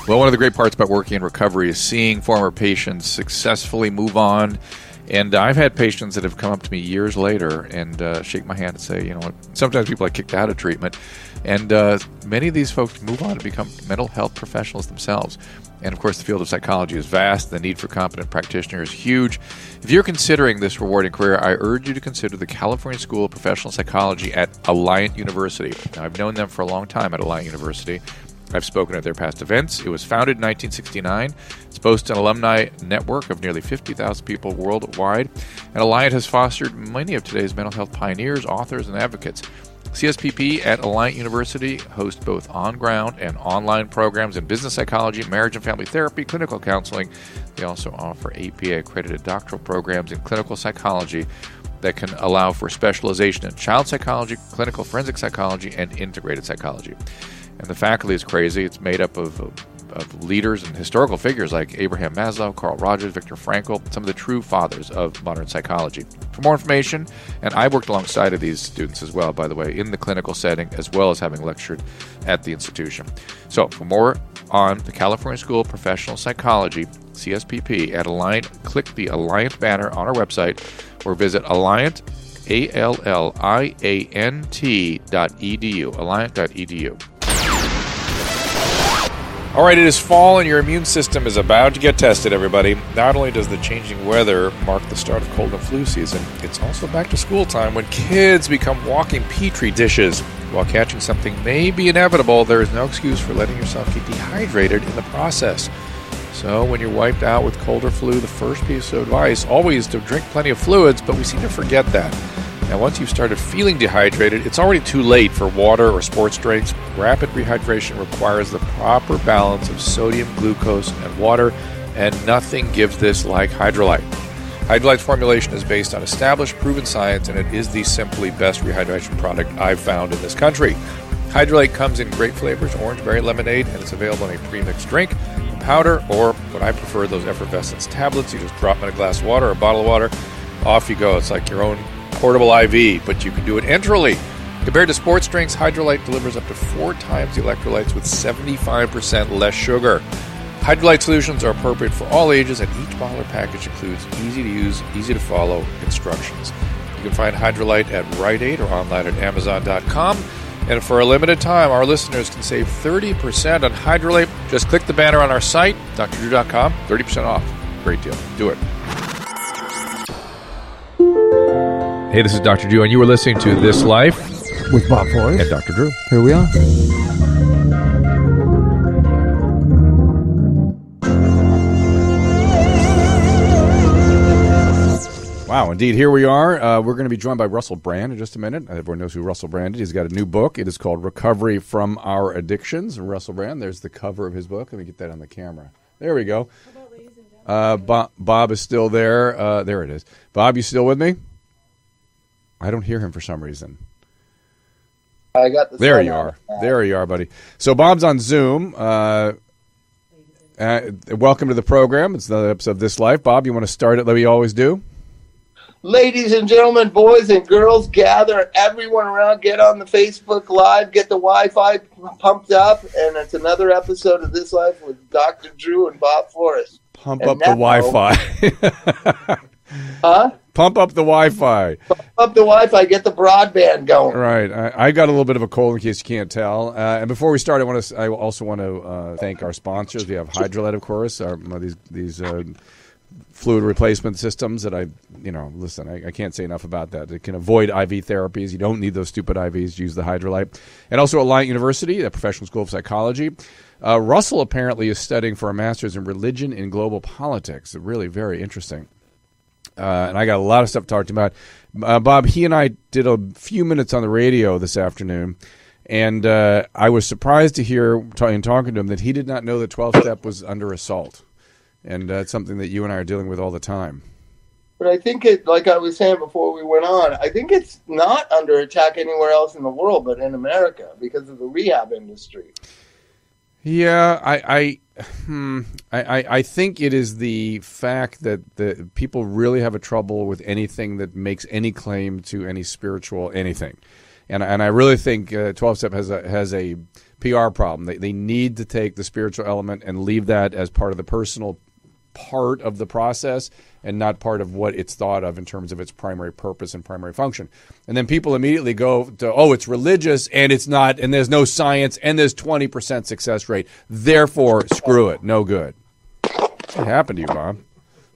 Well, one of the great parts about working in recovery is seeing former patients successfully move on. And I've had patients that have come up to me years later and shake my hand and say, you know what, sometimes people are kicked out of treatment. And many of these folks move on to become mental health professionals themselves. And, of course, the field of psychology is vast. The need for competent practitioners is huge. If you're considering this rewarding career, I urge you to consider the California School of Professional Psychology at Alliant University. Now, I've known them for a long time at Alliant University. I've spoken at their past events. It was founded in 1969. It's boasts an alumni network of nearly 50,000 people worldwide. And Alliant has fostered many of today's mental health pioneers, authors, and advocates. CSPP at Alliant University hosts both on-ground and online programs in business psychology, marriage and family therapy, clinical counseling. They also offer APA-accredited doctoral programs in clinical psychology that can allow for specialization in child psychology, clinical forensic psychology, and integrated psychology. And the faculty is crazy. It's made up of leaders and historical figures like Abraham Maslow, Carl Rogers, Viktor Frankl, some of the true fathers of modern psychology. For more information, and I worked alongside of these students as well, by the way, in the clinical setting, as well as having lectured at the institution. So for more on the California School of Professional Psychology, CSPP, at Alliant, click the Alliant banner on our website or visit Alliant, ALLIANT.edu, alliant.edu. All right, it is fall and your immune system is about to get tested, everybody. Not only does the changing weather mark the start of cold and flu season, it's also back to school time when kids become walking petri dishes. While catching something may be inevitable, there is no excuse for letting yourself get dehydrated in the process. So when you're wiped out with cold or flu, the first piece of advice, always to drink plenty of fluids, but we seem to forget that. Now, once you've started feeling dehydrated, it's already too late for water or sports drinks. Rapid rehydration requires the proper balance of sodium, glucose, and water, and nothing gives this like Hydrolyte. Hydrolyte's formulation is based on established, proven science, and it is the simply best rehydration product I've found in this country. Hydrolyte comes in great flavors, orange, berry, lemonade, and it's available in a pre-mixed drink, a powder, or what I prefer, those effervescence tablets. You just drop them in a glass of water or a bottle of water. Off you go. It's like your own portable IV, but you can do it enterally. Compared to sports drinks, Hydrolyte delivers up to 4 times the electrolytes with 75% less sugar. Hydrolyte solutions are appropriate for all ages, and each bottle or package includes easy-to-use, easy-to-follow instructions. You can find Hydrolyte at Rite Aid or online at Amazon.com. And for a limited time, our listeners can save 30% on Hydrolyte. Just click the banner on our site, drdrew.com, 30% off. Great deal. Do it. Hey, this is Dr. Drew, and you were listening to This Life with Bob Forrest and Dr. Drew. Here we are. Wow, indeed. Here we are. We're going to be joined by Russell Brand in just a minute. Everyone knows who Russell Brand is. He's got a new book. It is called Recovery from Our Addictions. Russell Brand, there's the cover of his book. Let me get that on the camera. There we go. Bob is still there. There it is. Bob, you still with me? I don't hear him for some reason. I got the. There you are. There you are, buddy. So Bob's on Zoom. Welcome to the program. It's another episode of This Life. Bob, you want to start it like we always do? Ladies and gentlemen, boys and girls, gather everyone around. Get on the Facebook Live. Get the Wi-Fi pumped up. And it's another episode of This Life with Dr. Drew and Bob Forrest. Pump up the Wi-Fi. Huh? Pump up the Wi-Fi. Pump up the Wi-Fi. Get the broadband going. Right. I got a little bit of a cold in case you can't tell. And before we start, I also want to thank our sponsors. We have Hydrolyte, of course. These fluid replacement systems that I can't say enough about that. It can avoid IV therapies. You don't need those stupid IVs. Use the Hydrolyte. And also Alliant University, the Professional School of Psychology. Russell apparently is studying for a master's in religion and global politics. Really very interesting. And I got a lot of stuff to talk to you about. Bob, he and I did a few minutes on the radio this afternoon, and I was surprised to hear, in talking to him, that he did not know that 12-step was under assault. And that's something that you and I are dealing with all the time. But I think it, like I was saying before we went on, I think it's not under attack anywhere else in the world but in America because of the rehab industry. Yeah, I think it is the fact that the people really have a trouble with anything that makes any claim to any spiritual anything. And I really think 12-step has a PR problem. They need to take the spiritual element and leave that as part of the personal part of the process and not part of what it's thought of in terms of its primary purpose and primary function. And then people immediately go to, oh, it's religious and it's not, and there's no science and there's 20% success rate. Therefore, screw it. No good. What happened to you, Bob?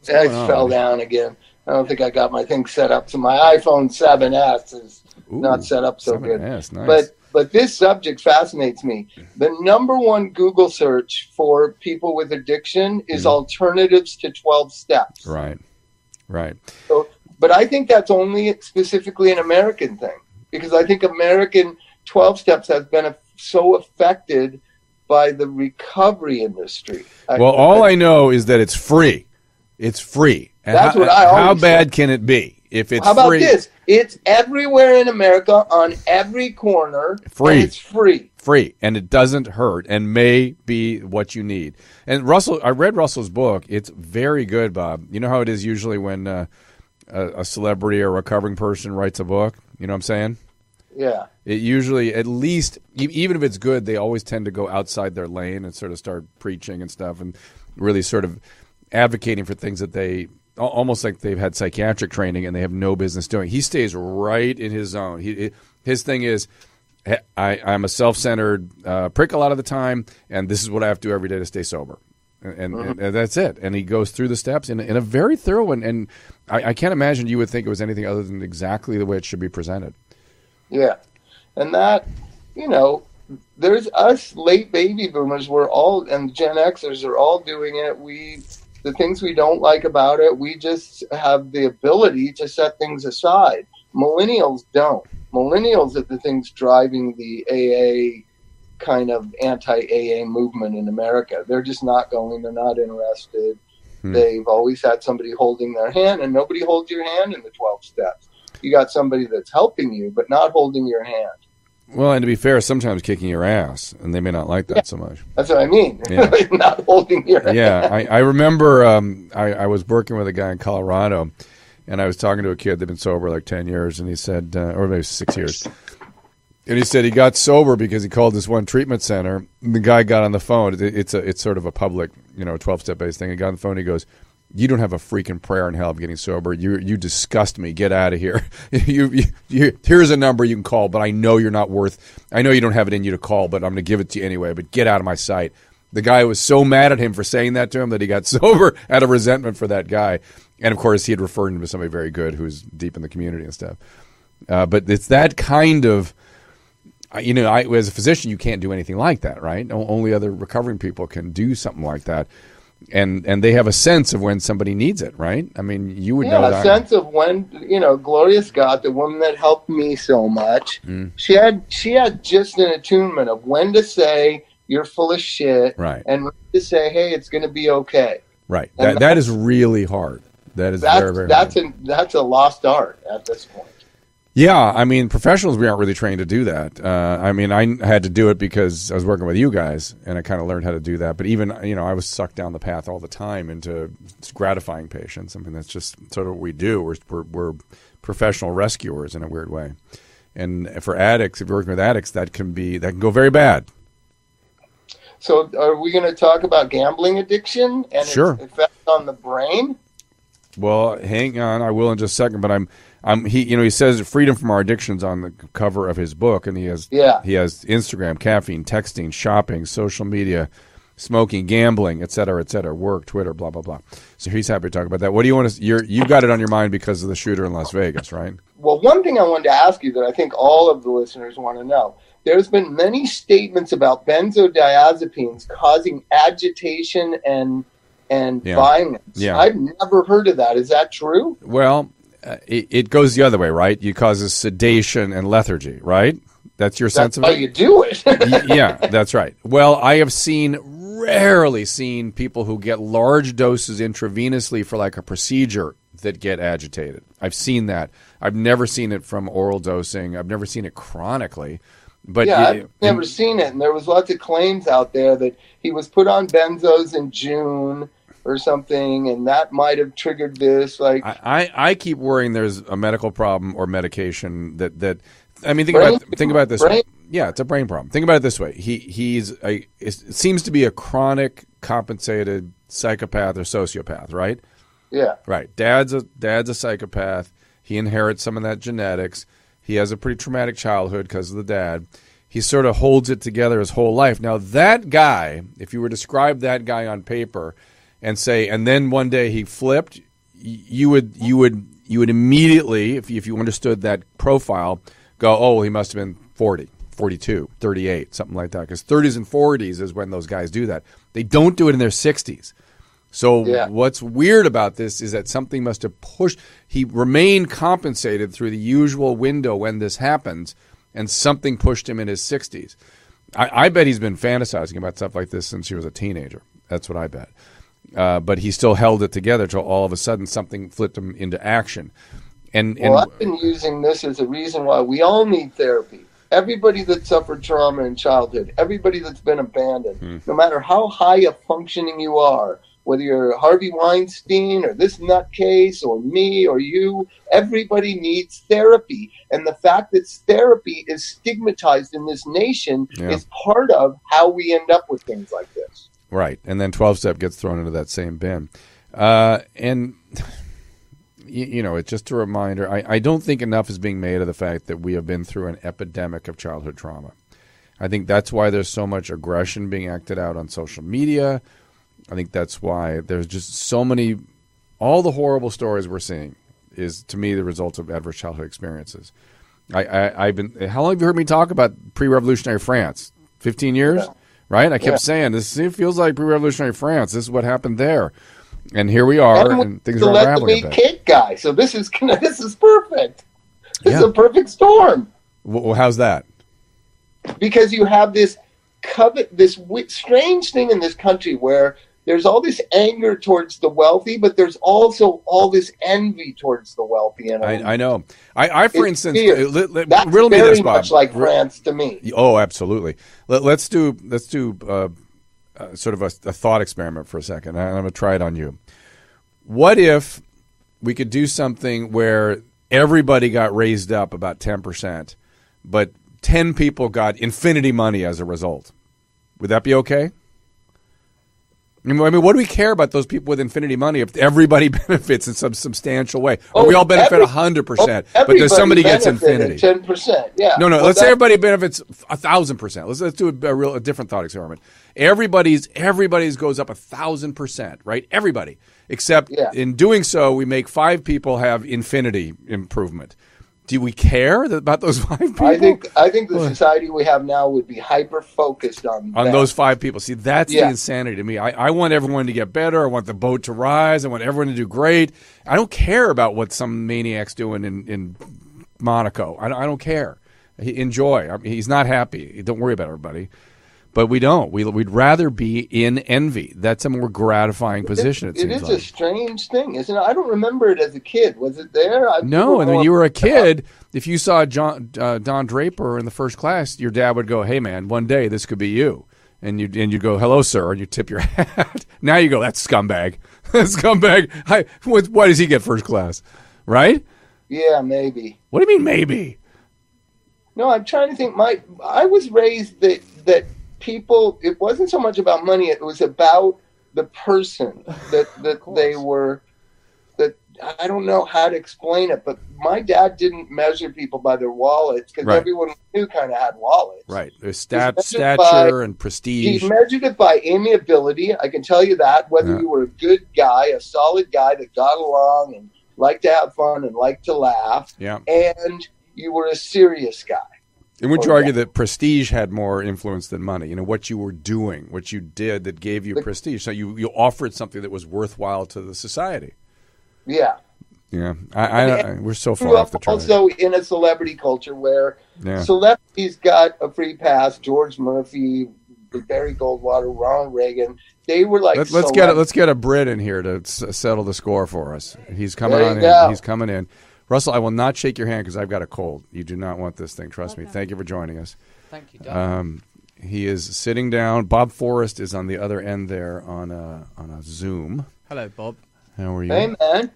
I fell down again. I don't think I got my thing set up. So my iPhone 7S is not set up so 7S, good. Nice. But this subject fascinates me. The number one Google search for people with addiction is alternatives to 12 steps. Right. So, but I think that's only specifically an American thing, because I think American 12 steps has been so affected by the recovery industry. All I know is that it's free. It's free. And that's what I always How bad can it be? If it's How about free, this? It's everywhere in America on every corner. Free. And it's free. Free. And it doesn't hurt and may be what you need. And Russell, I read Russell's book. It's very good, Bob. You know how it is usually when a celebrity or a recovering person writes a book? You know what I'm saying? Yeah. It usually, at least, even if it's good, they always tend to go outside their lane and sort of start preaching and stuff and really sort of advocating for things that they almost like they've had psychiatric training and they have no business doing. He stays right in his zone. His thing is, I'm a self-centered prick a lot of the time, and this is what I have to do every day to stay sober. And that's it. And he goes through the steps in a very thorough one. And I can't imagine you would think it was anything other than exactly the way it should be presented. Yeah. And that, there's us late baby boomers, and Gen Xers are all doing it. The things we don't like about it, we just have the ability to set things aside. Millennials don't. Millennials are the things driving the AA kind of anti-AA movement in America. They're just not going. They're not interested. They've always had somebody holding their hand, and nobody holds your hand in the 12 steps. You got somebody that's helping you, but not holding your hand. Well, and to be fair, sometimes kicking your ass, and they may not like that so much. That's what I mean. Yeah. Not holding your hand. Yeah, I remember I was working with a guy in Colorado, and I was talking to a kid that had been sober like 10 years, and he said, or maybe 6 years, and he said he got sober because he called this one treatment center. And the guy got on the phone. It's sort of a public, 12-step based thing. He got on the phone. He goes, "You don't have a freaking prayer in hell of getting sober. You disgust me. Get out of here. Here's a number you can call, but I know you're not worth. I know you don't have it in you to call, but I'm going to give it to you anyway. But get out of my sight." The guy was so mad at him for saying that to him that he got sober out of resentment for that guy. And of course, he had referred him to somebody very good who's deep in the community and stuff. But it's that kind of, as a physician, you can't do anything like that, right? Only other recovering people can do something like that. And they have a sense of when somebody needs it, right? I mean, you would know that. Yeah, a sense of when, Gloria Scott, the woman that helped me so much, she had just an attunement of when to say, "You're full of shit," right, and when to say, "Hey, it's going to be okay." Right. That is really hard. That is very, very hard. That's a lost art at this point. Yeah, I mean, professionals, we aren't really trained to do that. I had to do it because I was working with you guys, and I kind of learned how to do that. But even, I was sucked down the path all the time into gratifying patients. I mean, that's just sort of what we do. We're professional rescuers in a weird way. And for addicts, if you're working with addicts, that can go very bad. So are we going to talk about gambling addiction and Sure. its effect on the brain? Well, hang on. I will in just a second, but he says freedom from our addictions on the cover of his book, and he has Instagram, caffeine, texting, shopping, social media, smoking, gambling, et cetera, work, Twitter, blah, blah, blah. So he's happy to talk about that. What do you want to, you got it on your mind because of the shooter in Las Vegas, right? Well, one thing I wanted to ask you that I think all of the listeners want to know. There's been many statements about benzodiazepines causing agitation and violence. Yeah. I've never heard of that. Is that true? Well, it goes the other way, right? It causes sedation and lethargy, right? That's your sense of it? That's how you do it. Yeah, that's right. Well, I have rarely seen people who get large doses intravenously for like a procedure that get agitated. I've seen that. I've never seen it from oral dosing. I've never seen it chronically. But yeah, I've never seen it. And there was lots of claims out there that he was put on benzos in June or something, and that might have triggered this. Like, I keep worrying there's a medical problem or medication that I mean, think about it this way. Yeah, it's a brain problem. Think about it this way. It seems to be a chronic compensated psychopath or sociopath, right? Yeah. Right. Dad's a psychopath. He inherits some of that genetics. He has a pretty traumatic childhood because of the dad. He sort of holds it together his whole life. Now, that guy, if you were to describe that guy on paper and say, and then one day he flipped, you would immediately, if you understood that profile, go, oh, he must have been 40, 42, 38, something like that. Because 30s and 40s is when those guys do that. They don't do it in their 60s. So what's weird about this is that something must have pushed. He remained compensated through the usual window when this happens, and something pushed him in his 60s. I bet he's been fantasizing about stuff like this since he was a teenager. That's what I bet. But he still held it together till all of a sudden something flipped him into action. And I've been using this as a reason why we all need therapy. Everybody that suffered trauma in childhood, everybody that's been abandoned, no matter how high a functioning you are, whether you're Harvey Weinstein or this nutcase or me or you, everybody needs therapy. And the fact that therapy is stigmatized in this nation is part of how we end up with things like this. Right. And then 12-step gets thrown into that same bin. And, it's just a reminder. I don't think enough is being made of the fact that we have been through an epidemic of childhood trauma. I think that's why there's so much aggression being acted out on social media. I think that's why there's just so many, all the horrible stories we're seeing is, to me, the result of adverse childhood experiences. How long have you heard me talk about pre-revolutionary France? 15 years, right? I kept saying, it feels like pre-revolutionary France. This is what happened there. And here we are, and things are unraveling a bit. Kid guy, so this is perfect. This is a perfect storm. Well, how's that? Because you have this strange thing in this country where there's all this anger towards the wealthy, but there's also all this envy towards the wealthy. And I know. I for instance, that's riddle me very this, Bob. much like France to me. Oh, absolutely. Let's do sort of a thought experiment for a second. I'm going to try it on you. What if we could do something where everybody got raised up about 10%, but 10 people got infinity money as a result? Would that be okay? I mean, what do we care about those people with infinity money if everybody benefits in some substantial way? Or we all benefit 100%, but there's somebody gets infinity. 10%, yeah. No. Let's say everybody benefits 1,000%. Let's do a different thought experiment. Everybody's goes up 1,000%, right? Everybody, except in doing so, we make 5 people have infinity improvement. Do we care about those 5 people? I think the society we have now would be hyper focused on those 5 people. See, that's the insanity to me. I want everyone to get better. I want the boat to rise. I want everyone to do great. I don't care about what some maniac's doing in Monaco. I don't care. Enjoy. I mean, he's not happy. Don't worry about everybody. But we don't. We'd rather be in envy. That's a more gratifying position, it seems like. It is a strange thing, isn't it? I don't remember it as a kid. Was it there? No, and when you were a kid, if you saw Don Draper in the first class, your dad would go, hey, man, one day this could be you. And you'd go, hello, sir, and you tip your hat. Now you go, that's scumbag. Scumbag. Why does he get first class? Right? Yeah, maybe. What do you mean, maybe? No, I'm trying to think. I was raised that people, it wasn't so much about money, it was about the person that they were, that I don't know how to explain it, but my dad didn't measure people by their wallets because everyone knew kind of had wallets. Right. There's stature and prestige. He measured it by amiability. I can tell you that, whether you were a good guy, a solid guy that got along and liked to have fun and liked to laugh, and you were a serious guy. And would you argue that prestige had more influence than money? You know, what you were doing, what you did that gave you prestige. So you offered something that was worthwhile to the society. Yeah. Yeah. We're so far off the track. Also in a celebrity culture where celebrities got a free pass. George Murphy, Barry Goldwater, Ronald Reagan. They were like let's get a Brit in here to settle the score for us. He's coming on in. He's coming in. Russell, I will not shake your hand because I've got a cold. You do not want this thing. Trust me. Thank you for joining us. Thank you, Doug. He is sitting down. Bob Forrest is on the other end there on a Zoom. Hello, Bob. How are you? Hey, man.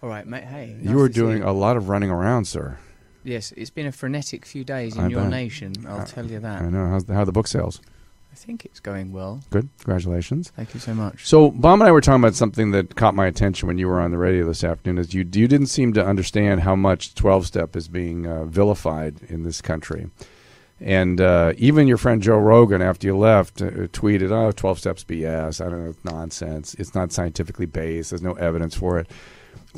All right, mate. Hey. You were doing a lot of running around, sir. Yes, it's been a frenetic few days in your nation, I'll tell you that. I know. How are the book sales? I think it's going well. Good. Congratulations. Thank you so much. So, Bob and I were talking about something that caught my attention when you were on the radio this afternoon, is you didn't seem to understand how much 12-step is being vilified in this country. And even your friend Joe Rogan, after you left, tweeted, 12 steps BS. I don't know, it's nonsense. It's not scientifically based. There's no evidence for it.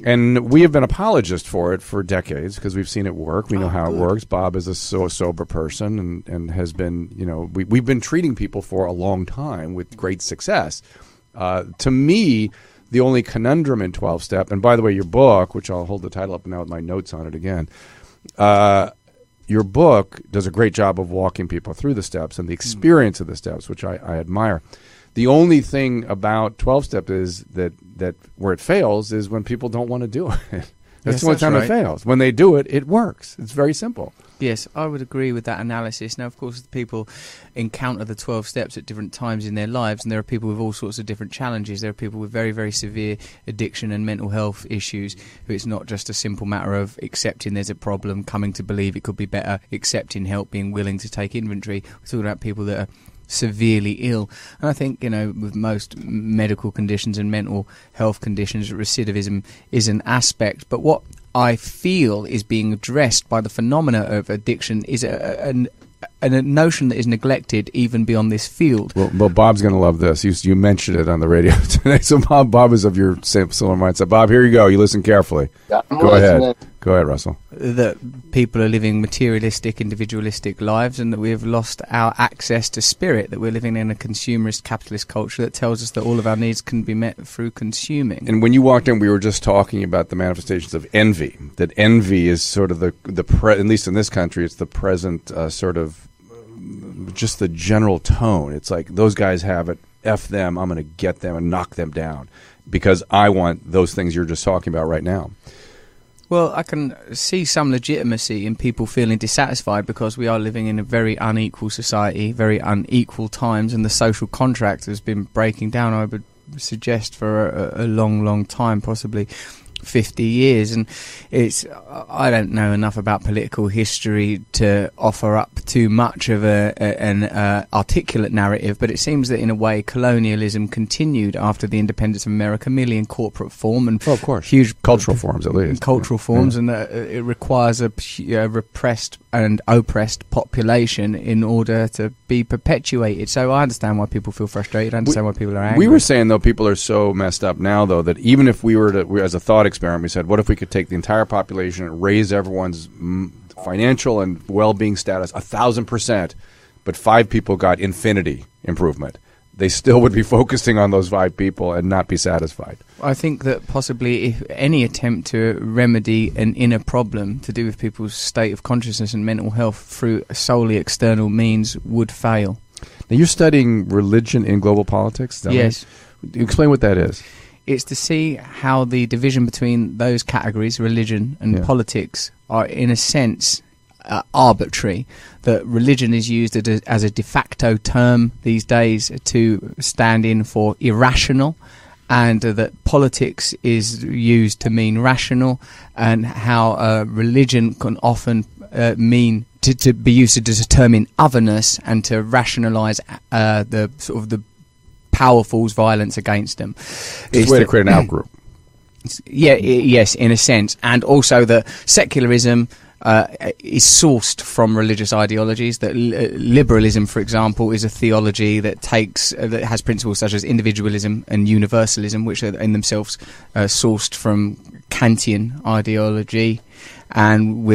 And we have been apologists for it for decades because we've seen it work. We know how it works. Bob is a sober person and has been, we've been treating people for a long time with great success. To me, the only conundrum in 12-step, and by the way, your book, which I'll hold the title up now with my notes on it again, your book does a great job of walking people through the steps and the experience of the steps, which I admire. The only thing about 12-step is that where it fails is when people don't want to do it. That's the only time it fails. When they do it, it works. It's very simple. Yes, I would agree with that analysis. Now, of course, people encounter the 12 steps at different times in their lives, and there are people with all sorts of different challenges. There are people with very, very severe addiction and mental health issues who it's not just a simple matter of accepting there's a problem, coming to believe it could be better, accepting help, being willing to take inventory. We're talking about people that are severely ill. And I think, with most medical conditions and mental health conditions, recidivism is an aspect. But what I feel is being addressed by the phenomena of addiction is a notion that is neglected even beyond this field. Well, Bob's going to love this. You mentioned it on the radio today. So Bob is of your similar mindset. Bob, here you go. You listen carefully. Yeah, Go ahead, Russell. That people are living materialistic, individualistic lives, and that we have lost our access to spirit, that we're living in a consumerist, capitalist culture that tells us that all of our needs can be met through consuming. And when you walked in, we were just talking about the manifestations of envy, that envy is sort of at least in this country, it's the present sort of just the general tone. It's like, those guys have it, F them, I'm going to get them and knock them down because I want those things you're just talking about right now. Well, I can see some legitimacy in people feeling dissatisfied because we are living in a very unequal society, very unequal times, and the social contract has been breaking down, I would suggest, for a long, long time, possibly 50 years. And I don't know enough about political history to offer up too much of an articulate narrative, but it seems that in a way colonialism continued after the independence of America, merely in corporate form and of course, huge cultural forms, at least cultural forms, and it requires a repressed and oppressed population in order to be perpetuated. So I understand why people feel frustrated. I understand why people are angry. We were saying, though, people are so messed up now, though, that even if we were to, as a thought experiment, we said, what if we could take the entire population and raise everyone's financial and well-being status 1,000%, but 5 people got infinity improvement? They still would be focusing on those 5 people and not be satisfied. I think that possibly if any attempt to remedy an inner problem to do with people's state of consciousness and mental health through solely external means would fail. Now, you're studying religion in global politics? Is that yes. Right? Explain what that is. It's to see how the division between those categories, religion and politics, are in a sense arbitrary. That religion is used as a de facto term these days to stand in for irrational, and that politics is used to mean rational, and how religion can often mean to be used to determine otherness and to rationalise the sort of the powerful's violence against them. It's a way to create an outgroup. Yes, in a sense. And also that secularism is sourced from religious ideologies. That liberalism, for example, is a theology that that has principles such as individualism and universalism, which are in themselves sourced from Kantian ideology, and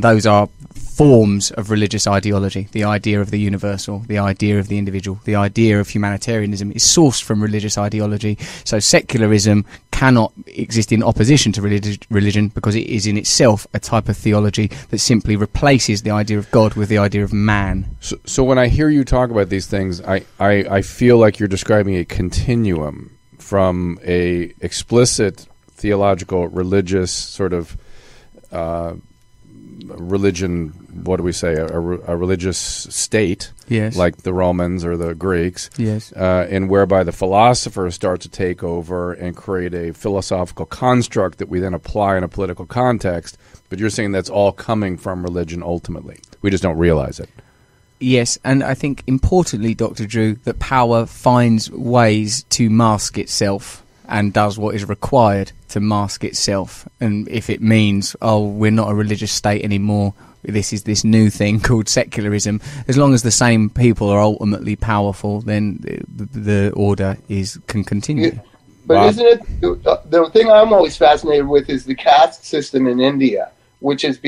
those are forms of religious ideology. The idea of the universal, the idea of the individual, the idea of humanitarianism is sourced from religious ideology. So secularism cannot exist in opposition to religion because it is in itself a type of theology that simply replaces the idea of God with the idea of man. So when I hear you talk about these things, I feel like you're describing a continuum from a explicit theological, religious sort of religion, what do we say, a religious state, Yes. like the Romans or the Greeks, Yes. and whereby the philosophers start to take over and create a philosophical construct that we then apply in a political context. But you're saying that's all coming from religion ultimately. We just don't realize it. Yes, and I think importantly, Dr. Drew, that power finds ways to mask itself and does what is required to mask itself. And if it means, oh, we're not a religious state anymore, this is this new thing called secularism, as long as the same people are ultimately powerful, then the order can continue. Yeah, but Bob? isn't it, the thing I'm always fascinated with is the caste system in India, which is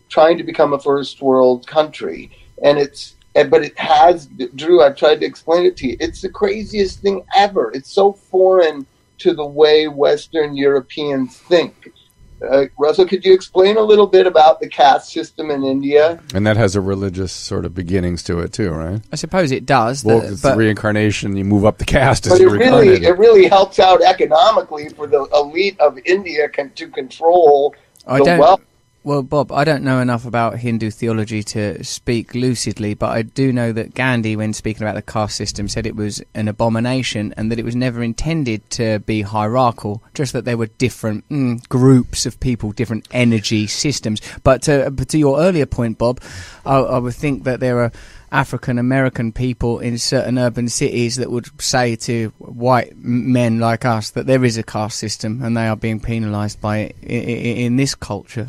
trying to become a first world country. But it has, Drew, I've tried to explain it to you. It's the craziest thing ever. It's so foreign to the way Western Europeans think. Russell, could you explain a little bit about the caste system in India? And that has a religious sort of beginnings to it too, right? I suppose it does. Well, it's the reincarnation. You move up the caste as But you're reincarnated. it really helps out economically for the elite of India to control the wealth. Well, Bob, I don't know enough about Hindu theology to speak lucidly, but I do know that Gandhi, when speaking about the caste system, said it was an abomination and that it was never intended to be hierarchical, just that there were different groups of people, different energy systems. But to your earlier point, Bob, I would think that there are African American people in certain urban cities that would say to white men like us that there is a caste system and they are being penalised by it in this culture.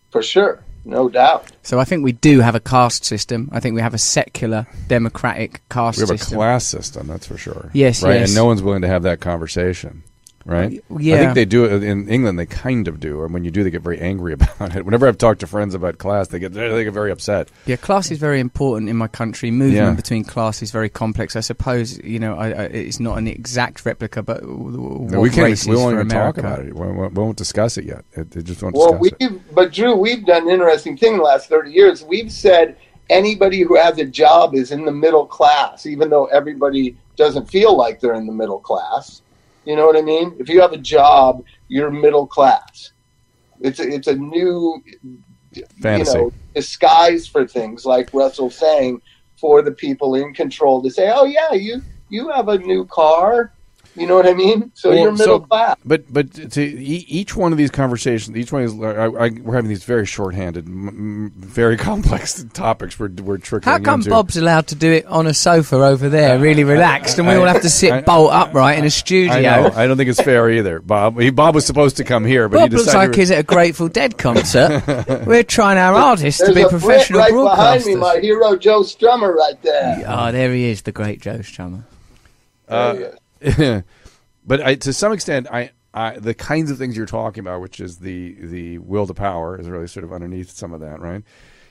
For sure, no doubt. So I think we do have a caste system. I think we have a secular, democratic caste system. We have a class system, that's for sure. Yes, right? yes. And no one's willing to have that conversation, right? Yeah. I think they do it in England. They kind of do, and when you do, they get very angry about it. Whenever I've talked to friends about class, they get very upset. Yeah, class is very important in my country. Movement between class is very complex. I suppose it's not an exact replica, but We won't even talk about it. We won't discuss it yet. It just won't discuss it. But Drew, we've done an interesting thing in the last 30 years. We've said anybody who has a job is in the middle class, even though everybody doesn't feel like they're in the middle class. You know what I mean? If you have a job, you're middle class. It's a new fantasy, disguise for things, like Russell's saying, for the people in control to say, oh yeah, you have a new car. You know what I mean? So you're middle class. But to each one of these conversations, each one is we're having these very shorthanded, very complex topics we're trickling How come into. Bob's allowed to do it on a sofa over there, really relaxed, and we all have to sit bolt upright in a studio? I know. I don't think it's fair either, Bob. Bob was supposed to come here, but Bob he looks decided like he's at a Grateful Dead concert. We're trying our hardest to be professional right broadcasters. behind me, my hero Joe Strummer, right there. Oh, there he is, the great Joe Strummer. But to some extent, the kinds of things you're talking about, which is the will to power, is really sort of underneath some of that, right?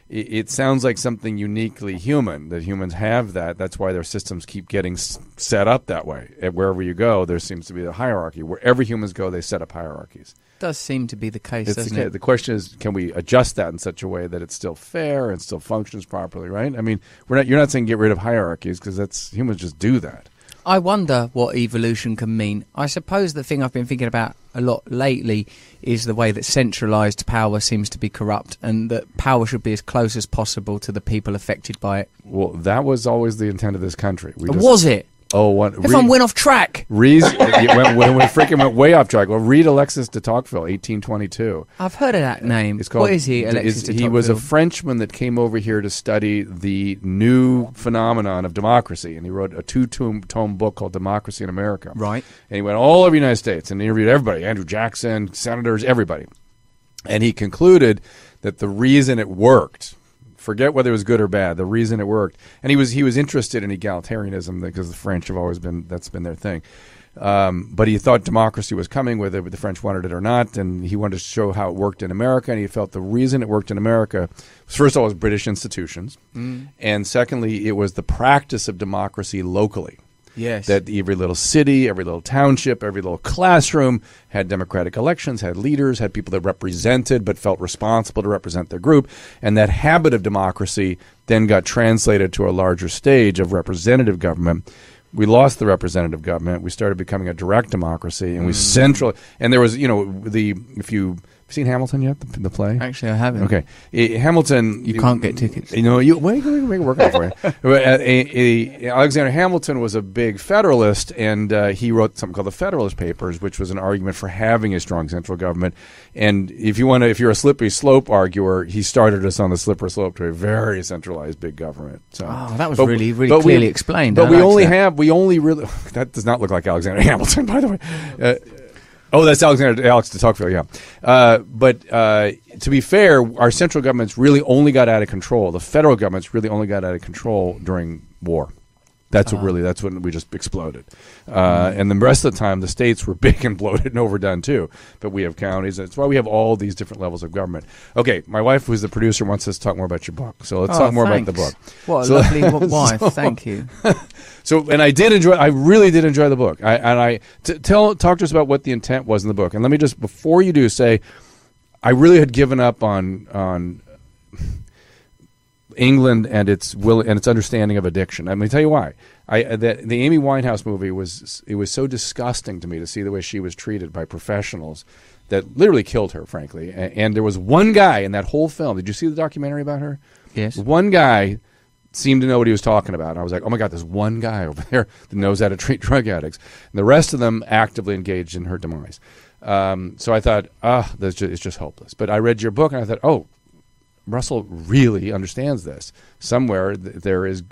It sounds like something uniquely human, that humans have that. That's why their systems keep getting set up that way. Wherever you go, there seems to be a hierarchy. Wherever humans go, they set up hierarchies. Does seem to be the case, doesn't it? The question is, can we adjust that in such a way that it's still fair and still functions properly, right? I mean, you're not saying get rid of hierarchies, because humans just do that. I wonder what evolution can mean. I suppose the thing I've been thinking about a lot lately is the way that centralised power seems to be corrupt, and that power should be as close as possible to the people affected by it. Well, that was always the intent of this country. Was it? Oh, Everyone went off track. When freaking went way off track. Well, read Alexis de Tocqueville, 1822. I've heard of that name. It's called, what is he, Alexis de Tocqueville? He was a Frenchman that came over here to study the new phenomenon of democracy, and he wrote a 2-tome book called Democracy in America. Right. And he went all over the United States and interviewed everybody, Andrew Jackson, senators, everybody. And he concluded that the reason it worked, forget whether it was good or bad, the reason it worked, and he was interested in egalitarianism because the French have always been, that's been their thing. But he thought democracy was coming, whether the French wanted it or not, and he wanted to show how it worked in America, and he felt the reason it worked in America was, first of all, it was British institutions, and secondly, it was the practice of democracy locally. Yes. That every little city, every little township, every little classroom had democratic elections, had leaders, had people that represented but felt responsible to represent their group. And that habit of democracy then got translated to a larger stage of representative government. We lost the representative government. We started becoming a direct democracy, and we and there was, if you you seen Hamilton yet? The play? Actually, I haven't. Okay, Hamilton. You can't get tickets. You know, we can work on it for you. Alexander Hamilton was a big Federalist, and he wrote something called the Federalist Papers, which was an argument for having a strong central government. And if you're a slippery slope arguer, he started us on the slippery slope to a very centralized big government. So, that was really clearly explained. But we only really that does not look like Alexander Hamilton, by the way. That's Alex de Tocqueville, yeah. But to be fair, our central governments really only got out of control. The federal governments really only got out of control during war. That's when we just exploded. And the rest of the time, the states were big and bloated and overdone too. But we have counties. That's why we have all these different levels of government. Okay, my wife, who's the producer, wants us to talk more about your book. So let's talk more about the book. What a lovely wife. Thank you. So, and I really did enjoy the book. Talk to us about what the intent was in the book. And let me just, before you do, say, I really had given up on England and its understanding of addiction. I'm going to tell you why. The Amy Winehouse movie was so disgusting to me to see the way she was treated by professionals that literally killed her, frankly. And there was one guy in that whole film. Did you see the documentary about her? Yes. One guy seemed to know what he was talking about. And I was like, oh my God, there's one guy over there that knows how to treat drug addicts. And the rest of them actively engaged in her demise. So I thought, it's just hopeless. But I read your book and I thought, Russell really understands this. Somewhere there is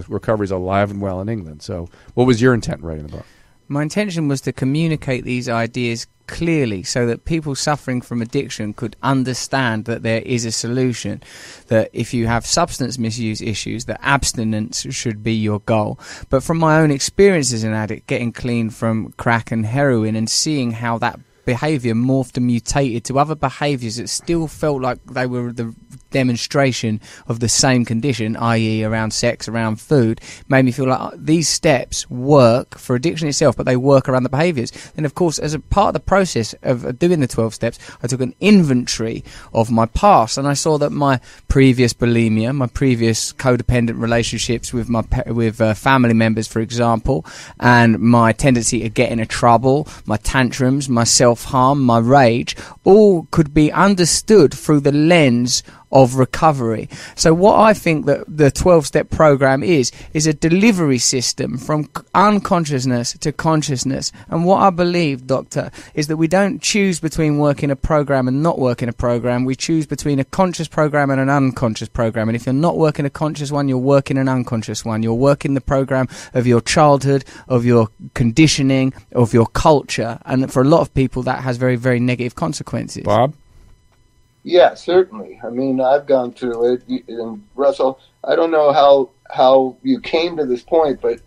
recovery is alive and well in England. So what was your intent in writing the book? My intention was to communicate these ideas clearly so that people suffering from addiction could understand that there is a solution, that if you have substance misuse issues, that abstinence should be your goal. But from my own experience as an addict, getting clean from crack and heroin and seeing how that behaviour morphed and mutated to other behaviours that still felt like they were the demonstration of the same condition, i.e. around sex, around food, made me feel like these steps work for addiction itself, but they work around the behaviours. Then, of course, as a part of the process of doing the 12 steps, I took an inventory of my past, and I saw that my previous bulimia, my previous codependent relationships with family members, for example, and my tendency to get into trouble, my tantrums, my self-harm, my rage, all could be understood through the lens of recovery. So what I think that the 12-step program is a delivery system from unconsciousness to consciousness. And what I believe, Doctor, is that we don't choose between working a program and not working a program. We choose between a conscious program and an unconscious program. And if you're not working a conscious one, you're working an unconscious one. You're working the program of your childhood, of your conditioning, of your culture. And for a lot of people, that has very, very negative consequences. Bob? Yeah, certainly. I mean, I've gone through it. And Russell, I don't know how you came to this point, but,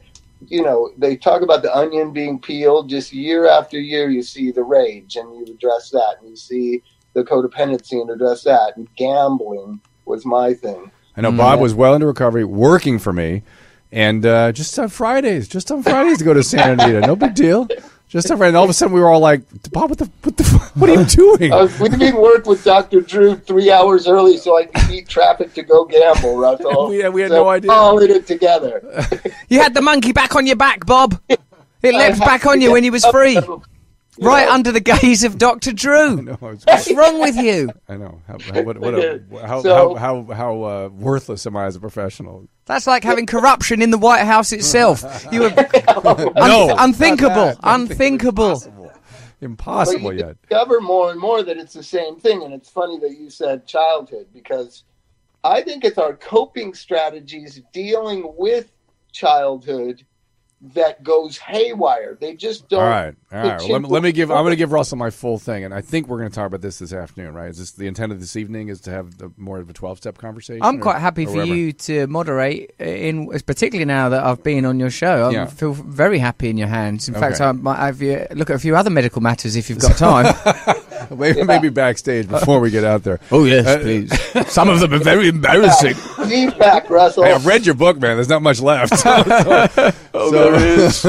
they talk about the onion being peeled. Just year after year, you see the rage, and you address that. And you see the codependency and address that. And gambling was my thing. I know Bob was well into recovery, working for me, and just on Fridays to go to Santa Anita. No big deal. Just over, and all of a sudden we were all like, Bob, what are you doing? We didn't work with Dr. Drew 3 hours early so I could beat traffic to go gamble, Russell. we had no idea. All in it together. You had the monkey back on your back, Bob. It leapt back on you when you was free. Under the gaze of Dr. Drew. What's wrong with you? I know. How worthless am I as a professional? That's like having corruption in the White House itself. You were unthinkable. Unthinkable. Impossible you yet. Discover more and more that it's the same thing, and it's funny that you said childhood, because I think it's our coping strategies dealing with childhood that goes haywire. They just don't. All right. Well, let me give. I'm going to give Russell my full thing, and I think we're going to talk about this afternoon. Right? Is this the intent of this evening? Is to have more of a 12-step conversation? I'm quite happy for you to moderate, particularly now that I've been on your show. I feel very happy in your hands. In fact, I might have you look at a few other medical matters if you've got time. Maybe backstage before we get out there. Oh yes, please. Some of them are very embarrassing. Feedback, Russell. Hey, I've read your book, man. There's not much left. There is.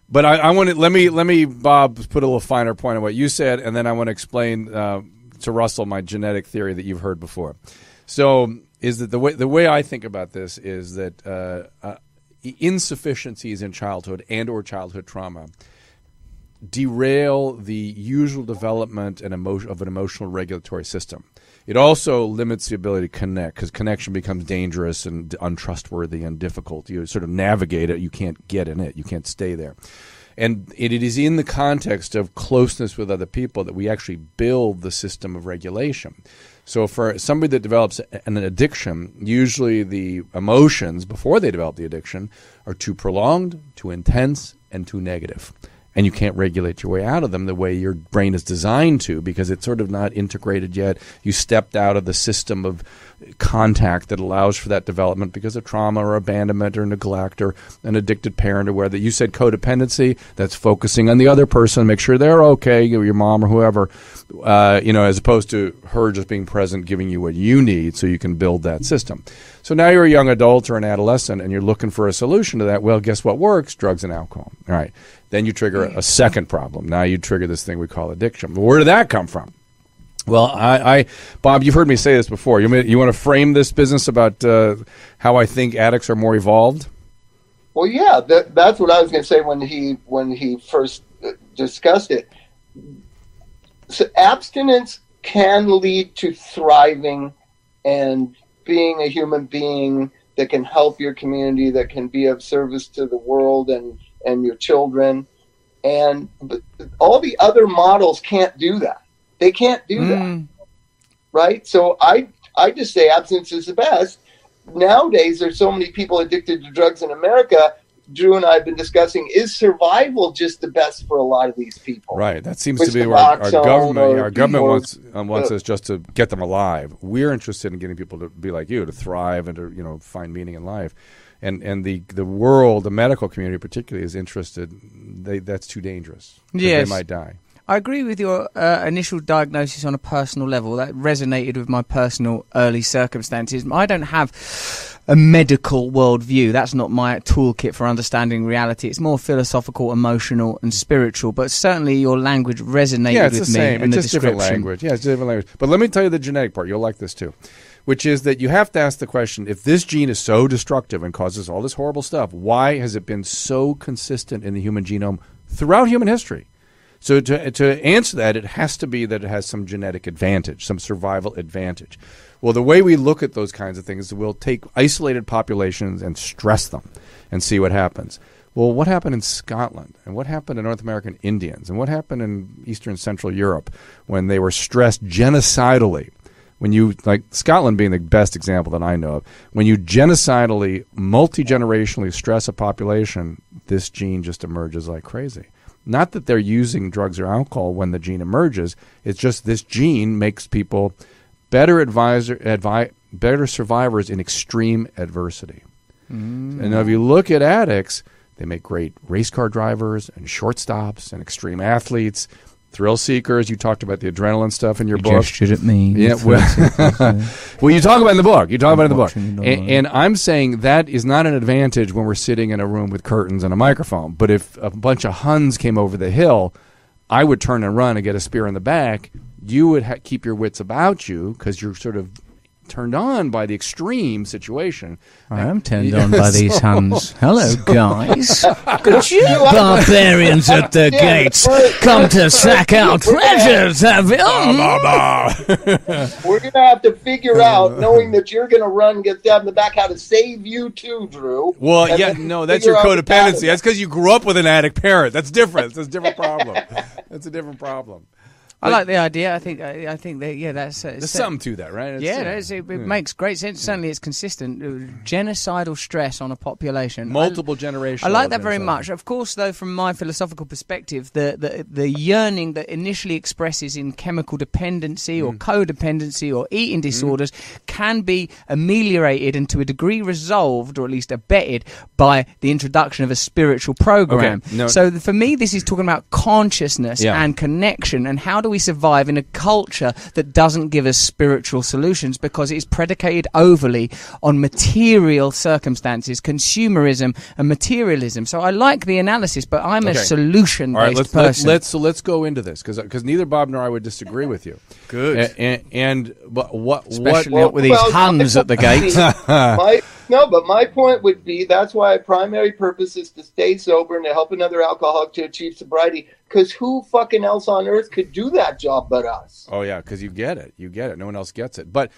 But I want to let me Bob put a little finer point on what you said, and then I want to explain to Russell my genetic theory that you've heard before. So is that the way I think about this is that insufficiencies in childhood and or childhood trauma derail the usual development and of an emotional regulatory system. It also limits the ability to connect, because connection becomes dangerous and untrustworthy and difficult. You sort of navigate it. You can't get in it. You can't stay there. And it is in the context of closeness with other people that we actually build the system of regulation. So for somebody that develops an addiction, usually the emotions before they develop the addiction are too prolonged, too intense, and too negative. And you can't regulate your way out of them the way your brain is designed to, because it's sort of not integrated yet. You stepped out of the system of contact that allows for that development because of trauma or abandonment or neglect or an addicted parent or whether you said codependency, that's focusing on the other person, make sure they're okay, your mom or whoever, as opposed to her just being present, giving you what you need so you can build that system. So now you're a young adult or an adolescent and you're looking for a solution to that. Well, guess what works? Drugs and alcohol. All right. Then you trigger a second problem. Now you trigger this thing we call addiction. Where did that come from? Well, Bob, you've heard me say this before. You want to frame this business about how I think addicts are more evolved? Well, yeah, that's what I was going to say when he first discussed it. So abstinence can lead to thriving and being a human being that can help your community, that can be of service to the world and your children. But all the other models can't do that. They can't do that, right? So I just say abstinence is the best. Nowadays, there's so many people addicted to drugs in America. Drew and I have been discussing, is survival just the best for a lot of these people? Right. That seems to be where our government wants us just to get them alive. We're interested in getting people to be like you, to thrive and to find meaning in life. And the world, the medical community particularly, is interested. That's too dangerous. Yes. They might die. I agree with your initial diagnosis on a personal level. That resonated with my personal early circumstances. I don't have a medical worldview. That's not my toolkit for understanding reality. It's more philosophical, emotional, and spiritual. But certainly your language resonated with me. Same. And it's just different language. Yeah, it's different language. But let me tell you the genetic part. You'll like this too, which is that you have to ask the question, if this gene is so destructive and causes all this horrible stuff, why has it been so consistent in the human genome throughout human history? So to answer that, it has to be that it has some genetic advantage, some survival advantage. Well, the way we look at those kinds of things is we'll take isolated populations and stress them and see what happens. Well, what happened in Scotland? And what happened to North American Indians? And what happened in Eastern Central Europe when they were stressed genocidally? When you, like Scotland being the best example that I know of, when you genocidally, multi-generationally stress a population, this gene just emerges like crazy. Not that they're using drugs or alcohol when the gene emerges. It's just this gene makes people better survivors in extreme adversity. And if you look at addicts, they make great race car drivers and shortstops and extreme athletes, thrill seekers. You talked about the adrenaline stuff in your book. Gestured at me. Yeah, well, you talk about it in the book. And I'm saying that is not an advantage when we're sitting in a room with curtains and a microphone. But if a bunch of Huns came over the hill, I would turn and run and get a spear in the back. You would keep your wits about you because you're sort of turned on by the extreme situation. I am turned on by these Huns. Hello, guys. Good you barbarians at the gates. Come to sack our treasures, have you? We're going to have to figure out, knowing that you're going to run and get stabbed in the back, how to save you too, Drew. Well, yeah, no, that's your codependency. That's because you grew up with an addict parent. That's different. That's a different problem. That's a different problem. I like the idea. I think that that's there's something to that, right? It makes great sense. Certainly, it's consistent. Genocidal stress on a population, multiple generations. I like that very much. Of course, though, from my philosophical perspective, the yearning that initially expresses in chemical dependency or codependency or eating disorders can be ameliorated and to a degree resolved, or at least abetted, by the introduction of a spiritual program. Okay. No. So for me, this is talking about consciousness and connection, and how do we survive in a culture that doesn't give us spiritual solutions because it's predicated overly on material circumstances, consumerism and materialism. So I like the analysis, but I'm a solution-based person. Let's go into this because neither Bob nor I would disagree with you. Good. Especially with these Huns at the gates. No, but my point would be that's why a primary purpose is to stay sober and to help another alcoholic to achieve sobriety. Because who fucking else on earth could do that job but us? Oh yeah, because you get it. No one else gets it. But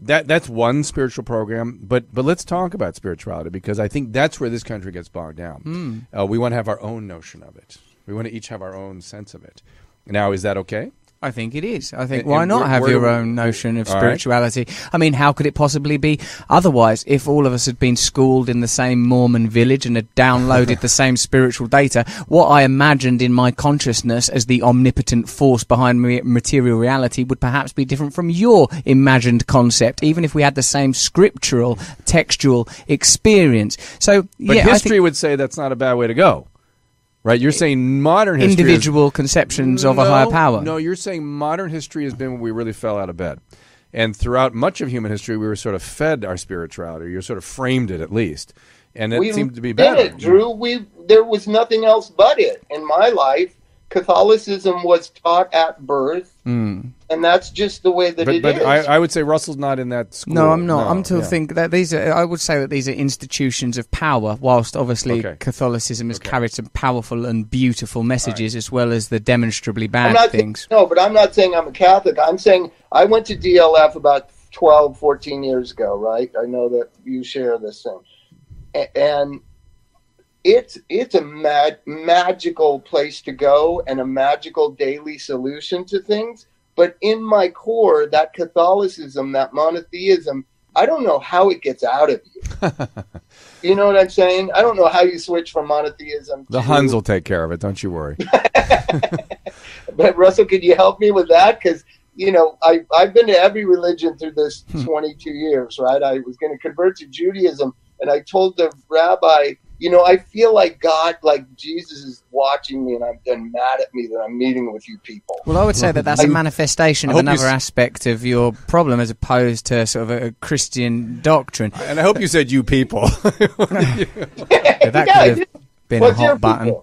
that's one spiritual program. But let's talk about spirituality, because I think that's where this country gets bogged down. We want to have our own notion of it. We want to each have our own sense of it. Now, is that okay? I think it is. I think why not have your own notion of spirituality? Right. I mean, how could it possibly be otherwise if all of us had been schooled in the same Mormon village and had downloaded the same spiritual data? What I imagined in my consciousness as the omnipotent force behind material reality would perhaps be different from your imagined concept, even if we had the same scriptural, textual experience. So, but history would say that's not a bad way to go. Right, you're saying modern history individual conceptions of a higher power. No, you're saying modern history has been when we really fell out of bed. And throughout much of human history, we were sort of fed our spirituality. You sort of framed it, at least. And it seemed to be better. It, Drew. There was nothing else but it. In my life, Catholicism was taught at birth. And that's just the way that it is. But I would say Russell's not in that school. No, I'm not. I'm to think that I would say that these are institutions of power, whilst obviously Catholicism has carried some powerful and beautiful messages, as well as the demonstrably bad things. No, but I'm not saying I'm a Catholic. I'm saying I went to DLF about 12, 14 years ago, right? I know that you share this thing. And it's a magical place to go and a magical daily solution to things. But in my core, that Catholicism, that monotheism, I don't know how it gets out of you. You know what I'm saying? I don't know how you switch from monotheism The Huns will take care of it, don't you worry. But Russell, could you help me with that? Because, you know, I've been to every religion through this 22 years, right? I was going to convert to Judaism, and I told the rabbi, you know, I feel like God, like Jesus is watching me and mad at me that I'm meeting with you people. Well, I would say that that's a manifestation of another aspect of your problem as opposed to sort of a Christian doctrine. And I hope you said you people. That could have been a hot button.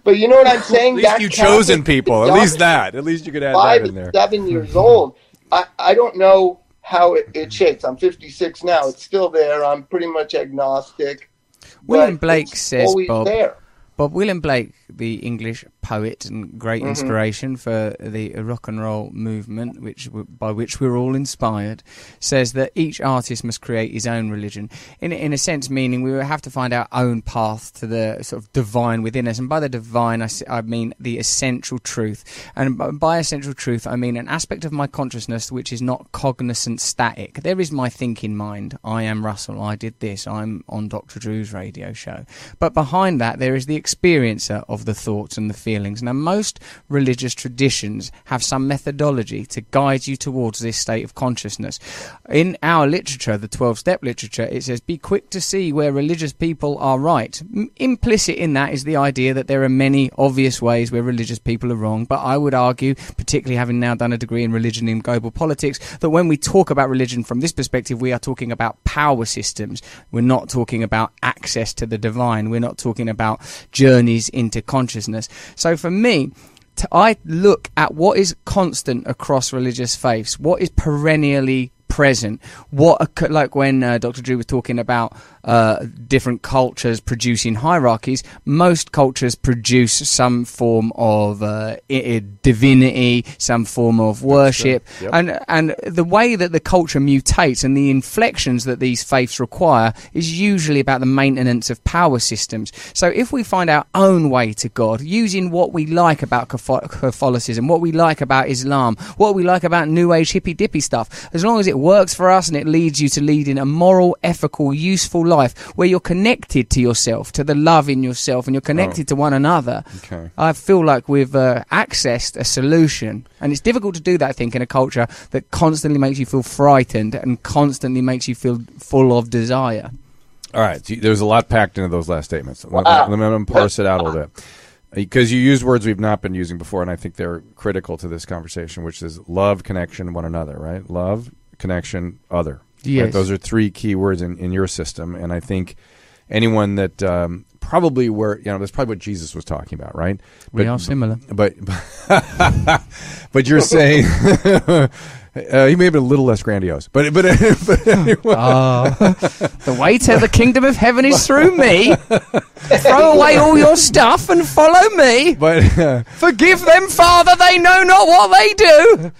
But you know what I'm saying? At least you chosen people. At least that. At least you could add that in there. 5 and 7 years old. I don't know how it shapes. I'm 56 now. It's still there. I'm pretty much agnostic. William Blake says, Bob William Blake, the English poet and great inspiration for the rock and roll movement, by which we're all inspired, says that each artist must create his own religion. In a sense, meaning we will have to find our own path to the sort of divine within us. And by the divine, I mean the essential truth. And by essential truth, I mean an aspect of my consciousness which is not cognizant static. There is my thinking mind. I am Russell. I did this. I'm on Dr. Drew's radio show. But behind that, there is the experiencer of the thoughts and the feelings. Now, most religious traditions have some methodology to guide you towards this state of consciousness. In our literature, the 12-step literature, it says, be quick to see where religious people are right. Implicit in that is the idea that there are many obvious ways where religious people are wrong, but I would argue, particularly having now done a degree in religion and global politics, that when we talk about religion from this perspective, we are talking about power systems. We're not talking about access to the divine. We're not talking about journeys into consciousness. So for me, I look at what is constant across religious faiths, what is perennially present, like when Dr. Drew was talking about different cultures producing hierarchies. Most cultures produce some form of divinity, some form of worship, and the way that the culture mutates and the inflections that these faiths require is usually about the maintenance of power systems. So if we find our own way to God, using what we like about Catholicism, what we like about Islam, what we like about New Age hippy dippy stuff, as long as it works for us and it leads you to leading a moral, ethical, useful life where you're connected to yourself, to the love in yourself, and you're connected to one another, I feel like we've accessed a solution. And it's difficult to do that, I think, in a culture that constantly makes you feel frightened and constantly makes you feel full of desire. All right, there's a lot packed into those last statements. Let me parse it out a little bit. Because you use words we've not been using before, and I think they're critical to this conversation, which is love, connection, one another, right? Love, connection, other. Yes. Right? Those are three key words in your system, and I think anyone that probably that's probably what Jesus was talking about, right? We are similar. But you're saying He may have been a little less grandiose, but anyway. The way to the kingdom of heaven is through me. Throw away all your stuff and follow me. But forgive them, Father, they know not what they do.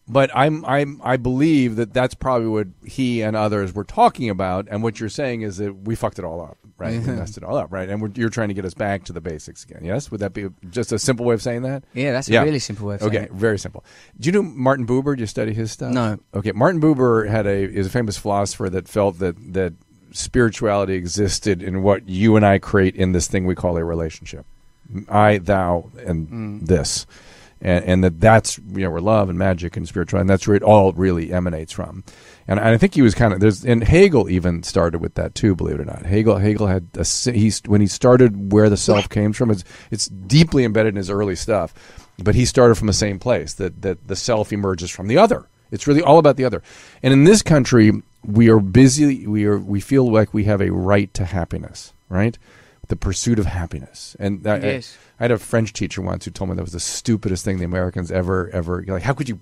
But I believe that that's probably what he and others were talking about, and what you're saying is that we fucked it all up, right? We messed it all up, right? And you're trying to get us back to the basics again. Yes, would that be just a simple way of saying that? Yeah, that's a really simple way of saying it. Okay, very simple. Do you know Martin Buber? Do you study his stuff? No. Okay, Martin Buber is a famous philosopher that felt that spirituality existed in what you and I create in this thing we call a relationship. I, thou, and this. And that's where love and magic and spirituality, and that's where it all really emanates from. And I think he was and Hegel even started with that too, believe it or not. Hegel had when he started where the self came from, it's deeply embedded in his early stuff, but he started from the same place, that the self emerges from the other. It's really all about the other. And in this country, we are busy, we feel like we have a right to happiness, right? The pursuit of happiness. And yes. I had a French teacher once who told me that was the stupidest thing the Americans ever like. How could you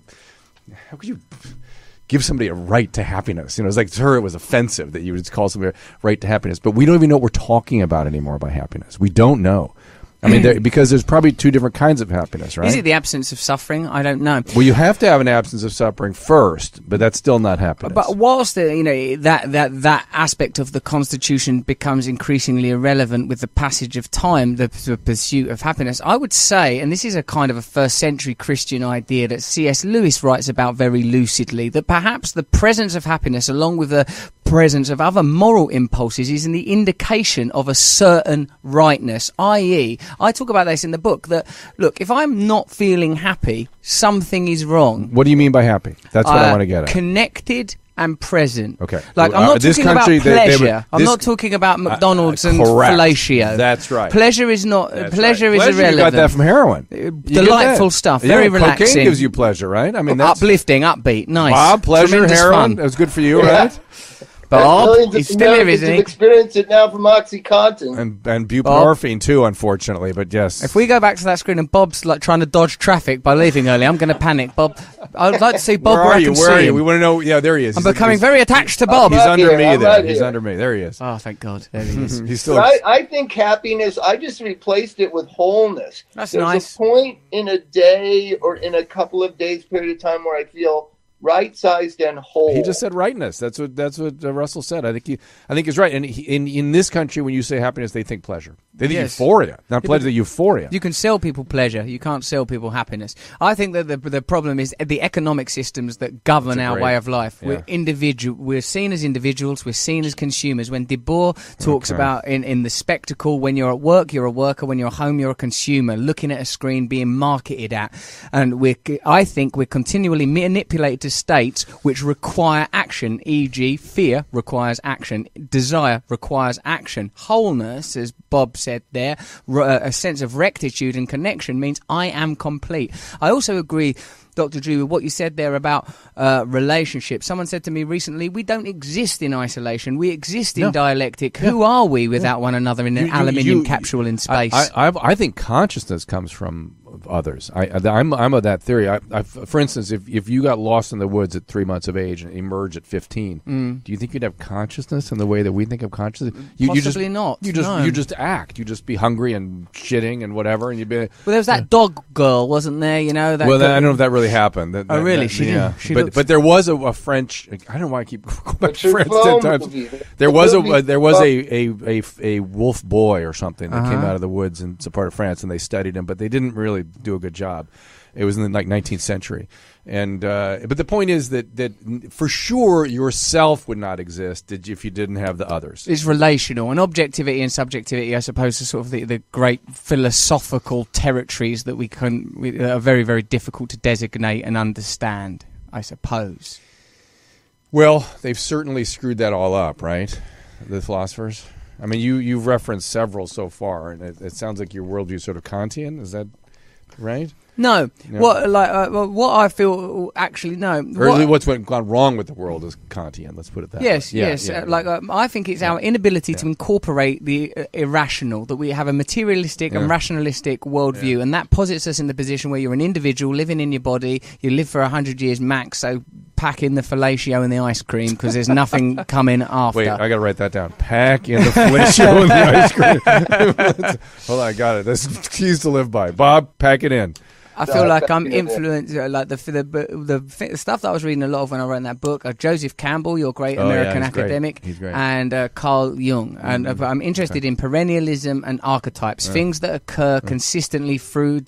give somebody a right to happiness? It was like, to her it was offensive that you would call somebody a right to happiness. But we don't even know what we're talking about anymore by happiness. We don't know. I mean, because there's probably two different kinds of happiness, right? Is it the absence of suffering? I don't know. Well, you have to have an absence of suffering first, but that's still not happiness. But whilst that aspect of the Constitution becomes increasingly irrelevant with the passage of time, the pursuit of happiness, I would say, and this is a kind of a first-century Christian idea that C.S. Lewis writes about very lucidly, that perhaps the presence of happiness, along with the presence of other moral impulses, is in the indication of a certain rightness, i.e., I talk about this in the book, that, look, if I'm not feeling happy, something is wrong. What do you mean by happy? That's what I want to get at. Connected and present. Okay. Like, I'm not talking about pleasure. I'm not talking about McDonald's and fellatio. That's right. Pleasure is not. Pleasure is irrelevant. You got that from heroin. Delightful stuff. Very relaxing. Cocaine gives you pleasure, right? I mean, that's uplifting, upbeat, nice. Bob, pleasure, tremendous heroin. fun. That was good for you, right? Bob, he's still here, isn't he? Experience it now from OxyContin. And buprenorphine too, unfortunately. But yes. If we go back to that screen and Bob's like trying to dodge traffic by leaving early, I'm going to panic. Bob, I would like to see Bob. Where are you? Where are you? We want to know. Yeah, there he is. I'm becoming very attached to Bob. He's under me there. He's under me. There he is. Oh, thank God. There he is. He's still. I think happiness, I just replaced it with wholeness. That's There's nice. a point in a day or in a couple of days period of time where I feel right-sized and whole. He just said rightness. That's what Russell said. I think he's right. And in this country, when you say happiness, they think pleasure. They think euphoria, not pleasure. The euphoria. You can sell people pleasure. You can't sell people happiness. I think that the problem is the economic systems that govern our way of life. Yeah. We're seen as individuals. We're seen as consumers. When Debord talks about in the spectacle, when you're at work, you're a worker. When you're at home, you're a consumer, looking at a screen, being marketed at. And I think we're continually manipulated to states which require action, e.g. fear requires action, desire requires action, wholeness, as Bob said there, a sense of rectitude and connection means I am complete. I also agree, Dr. Drew, with what you said there about relationships. Someone said to me recently, we don't exist in isolation, we exist in dialectic. Who are we without one another in an aluminium capsule in space? I think consciousness comes from others. I'm of that theory. For instance, if you got lost in the woods at 3 months of age and emerged at 15, do you think you'd have consciousness in the way that we think of consciousness? Possibly not. You just act. You just be hungry and shitting and whatever, and you'd be. Well, there was that dog girl, wasn't there? You know. I don't know if that really happened. Really? She didn't. But there was a French. I don't know why I keep going back to France 10 times. Movie. There was a wolf boy or something that came out of the woods in some part of France, and they studied him, but they didn't really do a good job. It was in the 19th century, and but the point is that for sure yourself would not exist if you didn't have the others. It's relational, and objectivity and subjectivity, I suppose, are sort of the great philosophical territories that are very, very difficult to designate and understand, I suppose. Well, they've certainly screwed that all up, right? The philosophers. I mean, you've referenced several so far, and it sounds like your worldview is sort of Kantian. Is that right? No. Yeah. What I feel actually no. Or what's gone wrong with the world is Kantian. Let's put it that way. Yes. I think it's our inability to incorporate the irrational, that we have a materialistic and rationalistic worldview, and that posits us in the position where you're an individual living in your body. You live for 100 years max, so pack in the fellatio and the ice cream because there's nothing coming after. Wait, I got to write that down. Pack in the fellatio and the ice cream. Hold on, I got it. That's keys to live by. Bob, pack it in. I feel like I'm influenced, like the stuff that I was reading a lot of when I wrote that book. Joseph Campbell, your great American academic, he's great. And Carl Jung. And I'm interested in perennialism and archetypes, things that occur consistently through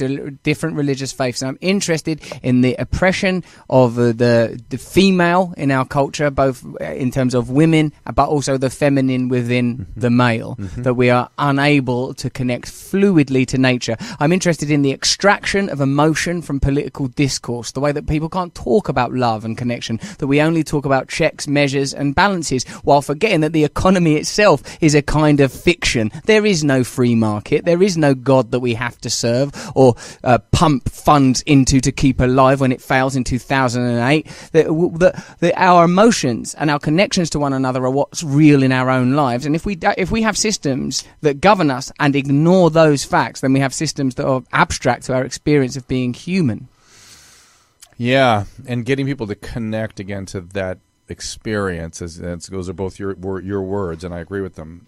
different religious faiths. And I'm interested in the oppression of the female in our culture, both in terms of women, but also the feminine within the male, that we are unable to connect fluidly to nature. I'm interested in the extraction of emotion from political discourse, the way that people can't talk about love and connection, that we only talk about checks, measures and balances, while forgetting that the economy itself is a kind of fiction. There is no free market. There is no God that we have to serve or pump funds into to keep alive when it fails in 2008. That our emotions and our connections to one another are what's real in our own lives. And if we have systems that govern us and ignore those facts, then we have systems that are abstract to our experience of being human. Yeah, and getting people to connect again to that experience, as those are both your words, and I agree with them.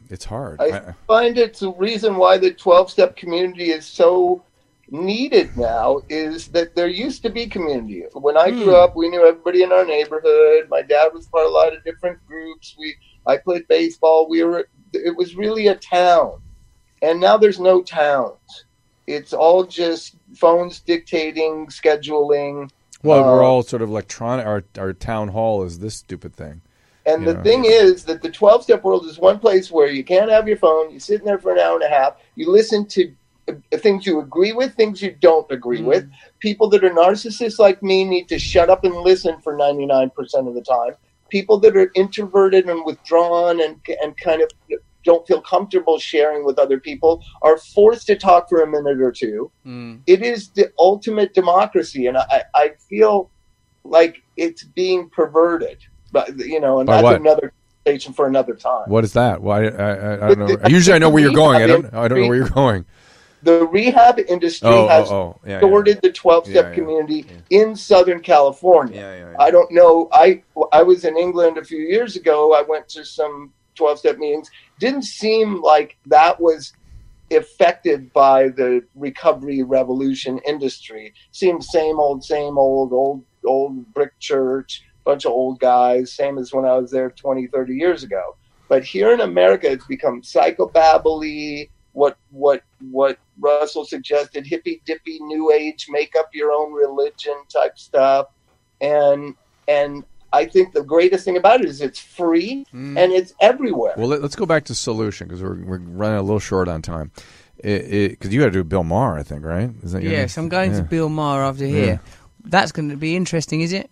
It's hard. I find it's the reason why the 12-step community is so needed now is that there used to be community. When I grew up, we knew everybody in our neighborhood. My dad was part of a lot of different groups. I played baseball. It was really a town, and now there's no towns. It's all just phones dictating, scheduling. Well, we're all sort of electronic. Our town hall is this stupid thing. And the thing is that the 12-step world is one place where you can't have your phone. You sit in there for an hour and a half. You listen to things you agree with, things you don't agree with. People that are narcissists like me need to shut up and listen for 99% of the time. People that are introverted and withdrawn and kind of don't feel comfortable sharing with other people are forced to talk for a minute or two. It is the ultimate democracy, and I feel like it's being perverted. But and by that's what? Another conversation for another time. What is that? Why? I don't know. Usually, I know where you're going. I don't know where you're going. The rehab industry has distorted the 12-step community in Southern California. I don't know. I was in England a few years ago. I went to some 12-step meetings. Didn't seem like that was affected by the recovery revolution industry. Seemed same old brick church, bunch of old guys, same as when I was there 20, 30 years ago. But here in America, it's become psychobabbly, what Russell suggested, hippy dippy new age, make up your own religion type stuff. And I think the greatest thing about it is it's free and it's everywhere. Well, let's go back to solution because we're running a little short on time. Because you got to do Bill Maher, I think, right? Is that yes, I'm going to Bill Maher after here. That's going to be interesting, is it?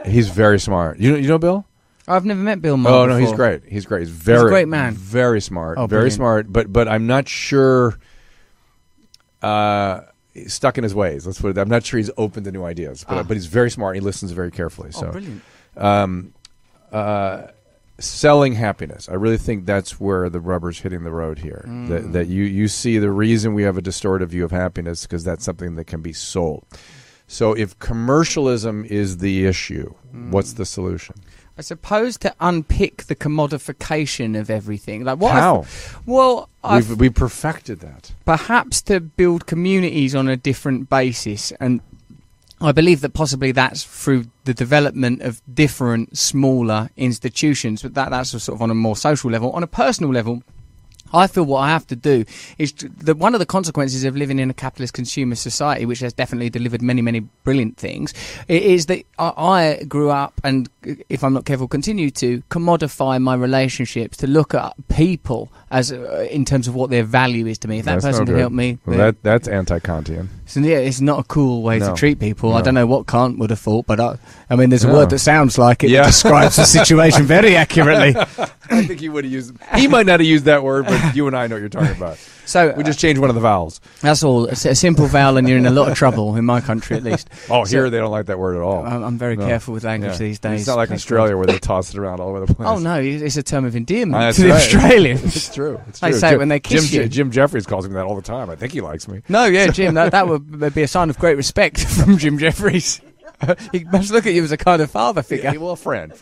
He's very smart. You know Bill? I've never met Bill Maher. Oh no, before. he's great. He's great. He's a great man. Very smart. Oh, very smart. But I'm not sure. He's stuck in his ways. Let's put it. I'm not sure he's open to new ideas. But he's very smart. He listens very carefully. So brilliant. Selling happiness. I really think that's where the rubber's hitting the road here. That you see the reason we have a distorted view of happiness because that's something that can be sold. So if commercialism is the issue, what's the solution? I suppose to unpick the commodification of everything. Like what? How? We perfected that. Perhaps to build communities on a different basis, and I believe that possibly that's through the development of different smaller institutions. But that's sort of on a more social level. On a personal level, I feel what I have to do is that one of the consequences of living in a capitalist consumer society, which has definitely delivered many, many brilliant things, is that I grew up and, if I'm not careful, continue to commodify my relationships, to look at people as in terms of what their value is to me. If that person can help me. Well, that's anti-Kantian. So yeah, it's not a cool way to treat people. No. I don't know what Kant would have thought, but I mean, there's a word that sounds like it that Yeah. describes the situation very accurately. I think he would have used. He might not have used that word, but you and I know what you're talking about. So We just changed one of the vowels. that's all. It's a simple vowel, and you're in a lot of trouble in my country, at least. Oh, here they don't like that word at all. I'm very careful with language these days. It's not like Australia where they toss it around all over the place. Oh no, it's a term of endearment That's to the right. Australians. It's true. It's They true. say it when they kiss you. Jim Jeffries calls me that all the time. I think he likes me. No, yeah, Jim, that would be a sign of great respect from Jim Jeffries. He must look at you as a kind of father figure. Yeah, well, a friend.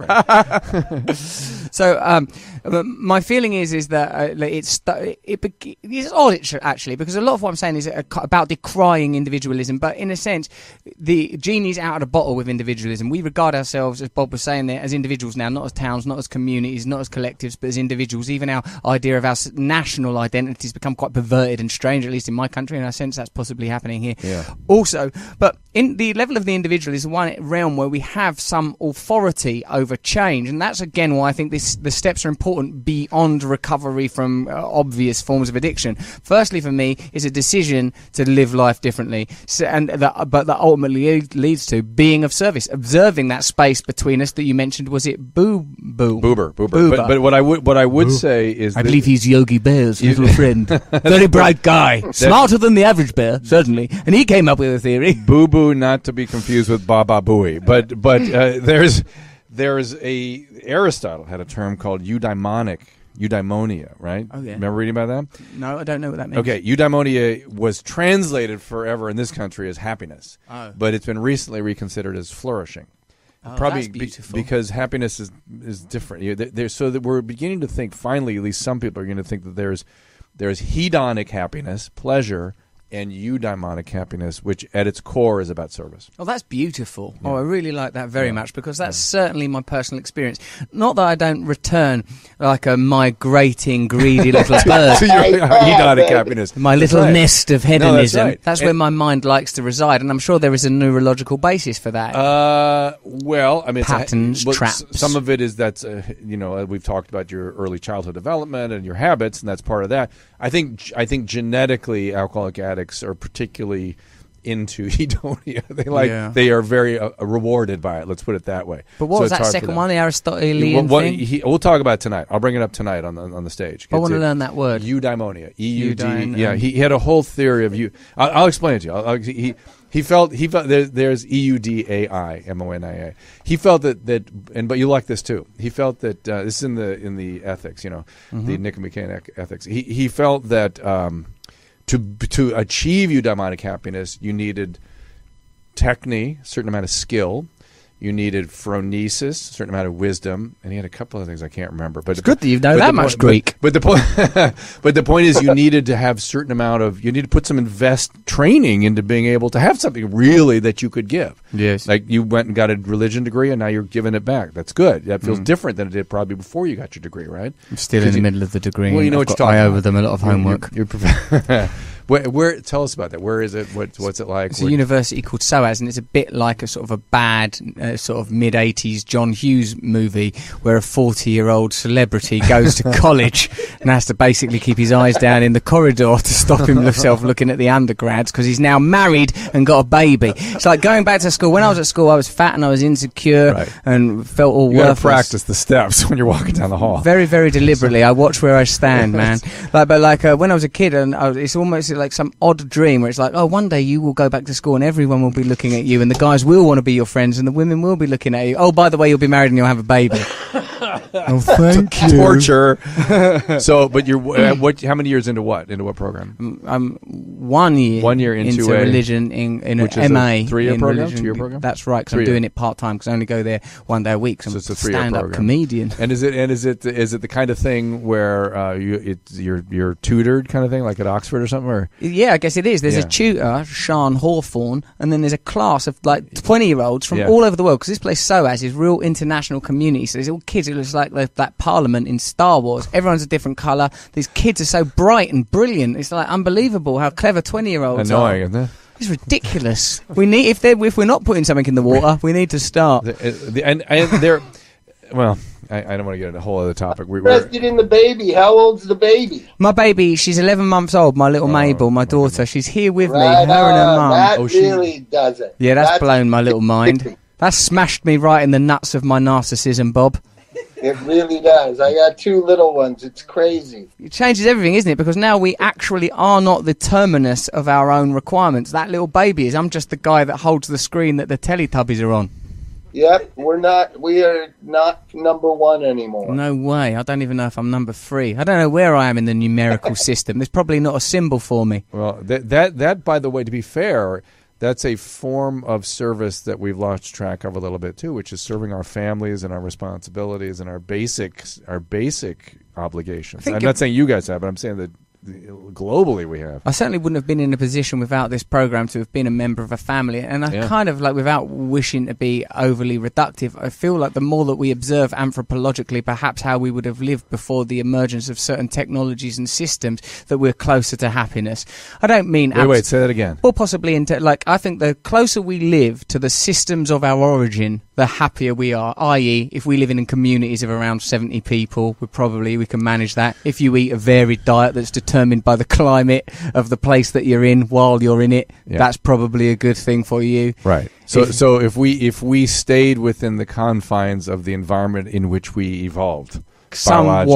So my feeling is that it's odd actually, because a lot of what I'm saying is about decrying individualism, but in a sense the genie's out of the bottle with individualism. We regard ourselves, as Bob was saying there, as individuals now, not as towns, not as communities, not as collectives, but as individuals. Even our idea of our national identity has become quite perverted and strange, at least in my country, and I sense that's possibly happening here also. But in the level of the individual is one realm where we have some authority over change, and that's again why I think the steps are important beyond recovery from obvious forms of addiction. Firstly, for me, is a decision to live life differently, but that ultimately leads to being of service, observing that space between us that you mentioned. Was it Boober? But what I would say is, I believe he's Yogi Bear's little friend. Very bright guy, smarter than the average bear, certainly, and he came up with a theory. Boo Boo, not to be confused with Baba Booey, but there's a Aristotle had a term called eudaimonia, right? Oh, yeah. Remember reading about that? No, I don't know what that means. Okay, eudaimonia was translated forever in this country as happiness, but it's been recently reconsidered as flourishing. Oh, Probably that's beautiful. because happiness is different. So that we're beginning to think, finally, at least some people are going to think that there's hedonic happiness, pleasure, and eudaimonic happiness, which at its core is about service. Oh, that's beautiful. Yeah. Oh, I really like that very much, because that's certainly my personal experience. Not that I don't return like a migrating, greedy little bird. So your hedonic happiness. My little nest of hedonism. No, that's where my mind likes to reside, and I'm sure there is a neurological basis for that. Well, I mean, patterns, traps. Some of it is that's we've talked about your early childhood development and your habits, and that's part of that. I think genetically, alcoholic addicts are particularly into hedonia. They are very rewarded by it. Let's put it that way. But what was that second one, the Aristotelian thing? We'll talk about it tonight. I'll bring it up tonight on the stage. I want to learn that word. Eudaimonia. E-U-D. Yeah, he had a whole theory of you. I'll explain it to you. He felt there's EUDAIMONIA. He felt that but you like this too. He felt that this is in the ethics, the Nicomachean ethics. He felt that to achieve eudaimonic happiness, you needed techne, a certain amount of skill. You needed phronesis, a certain amount of wisdom, and he had a couple of things I can't remember. But it's good that you know that much Greek. But the point is, you needed to have a certain amount of. You need to put some training into being able to have something really that you could give. Yes, like you went and got a religion degree, and now you're giving it back. That's good. That feels different than it did probably before you got your degree, right? I'm still in the middle of the degree. Well, you know what you're talking about. I owe them a lot of homework. Where tell us about that. Where is it? What's it like? It's a university called SOAS, and it's a bit like a sort of a bad sort of mid-80s John Hughes movie where a 40-year-old celebrity goes to college and has to basically keep his eyes down in the corridor to stop himself looking at the undergrads, because he's now married and got a baby. It's like going back to school. When I was at school, I was fat and I was insecure and felt all worthless. You got to practice the steps when you're walking down the hall. Very, very deliberately. I watch where I stand, man. But when I was a kid, and it's almost like some odd dream where it's like, oh, one day you will go back to school and everyone will be looking at you, and the guys will want to be your friends and the women will be looking at you. Oh, by the way, you'll be married and you'll have a baby. Oh, thank you. Torture. So, but you're how many years into what? Into what program? 1 year. 1 year into religion in an MA. 3-year program? 2-year program? That's right, because I'm doing it part time, because I only go there 1 day a week. So it's a 3-year stand-up comedian. And is it the kind of thing where you're tutored kind of thing, like at Oxford or something? Or? Yeah, I guess it is. There's a tutor, Sean Hawthorne, and then there's a class of like 20-year-olds from all over the world, because this place SOAS is real international community. So there's all kids. It looks like that Parliament in Star Wars. Everyone's a different colour. These kids are so bright and brilliant. It's like unbelievable how clever 20-year-olds are. Annoying, isn't it? It's ridiculous. We need if we're not putting something in the water, we need to start. Well, I don't want to get into a whole other topic. We're interested in the baby. How old's the baby? My baby, she's 11 months old. My little Mabel, my daughter. She's here with me. Right Her and her on. mum. That really does it. Yeah, that's blown my little mind. That's smashed me right in the nuts of my narcissism, Bob. It really does. I got 2 little ones. It's crazy. It changes everything, isn't it? Because now we actually are not the terminus of our own requirements. That little baby is. I'm just the guy that holds the screen that the Teletubbies are on. Yep, we are not number 1 anymore. No way. I don't even know if I'm number 3. I don't know where I am in the numerical system. There's probably not a symbol for me. Well, that by the way, to be fair, that's a form of service that we've lost track of a little bit too, which is serving our families and our responsibilities and our basic obligations. I'm not saying you guys have, but I'm saying that globally we have. I certainly wouldn't have been in a position without this program to have been a member of a family, and I kind of like, without wishing to be overly reductive, I feel like the more that we observe anthropologically perhaps how we would have lived before the emergence of certain technologies and systems, that we're closer to happiness. I don't mean wait, say that again. Well, possibly like I think the closer we live to the systems of our origin, the happier we are. I.e., if we live in communities of around 70 people, we can manage that. If you eat a varied diet that's determined by the climate of the place that you're in while you're in it, that's probably a good thing for you. Right. So if we stayed within the confines of the environment in which we evolved. Somewhat.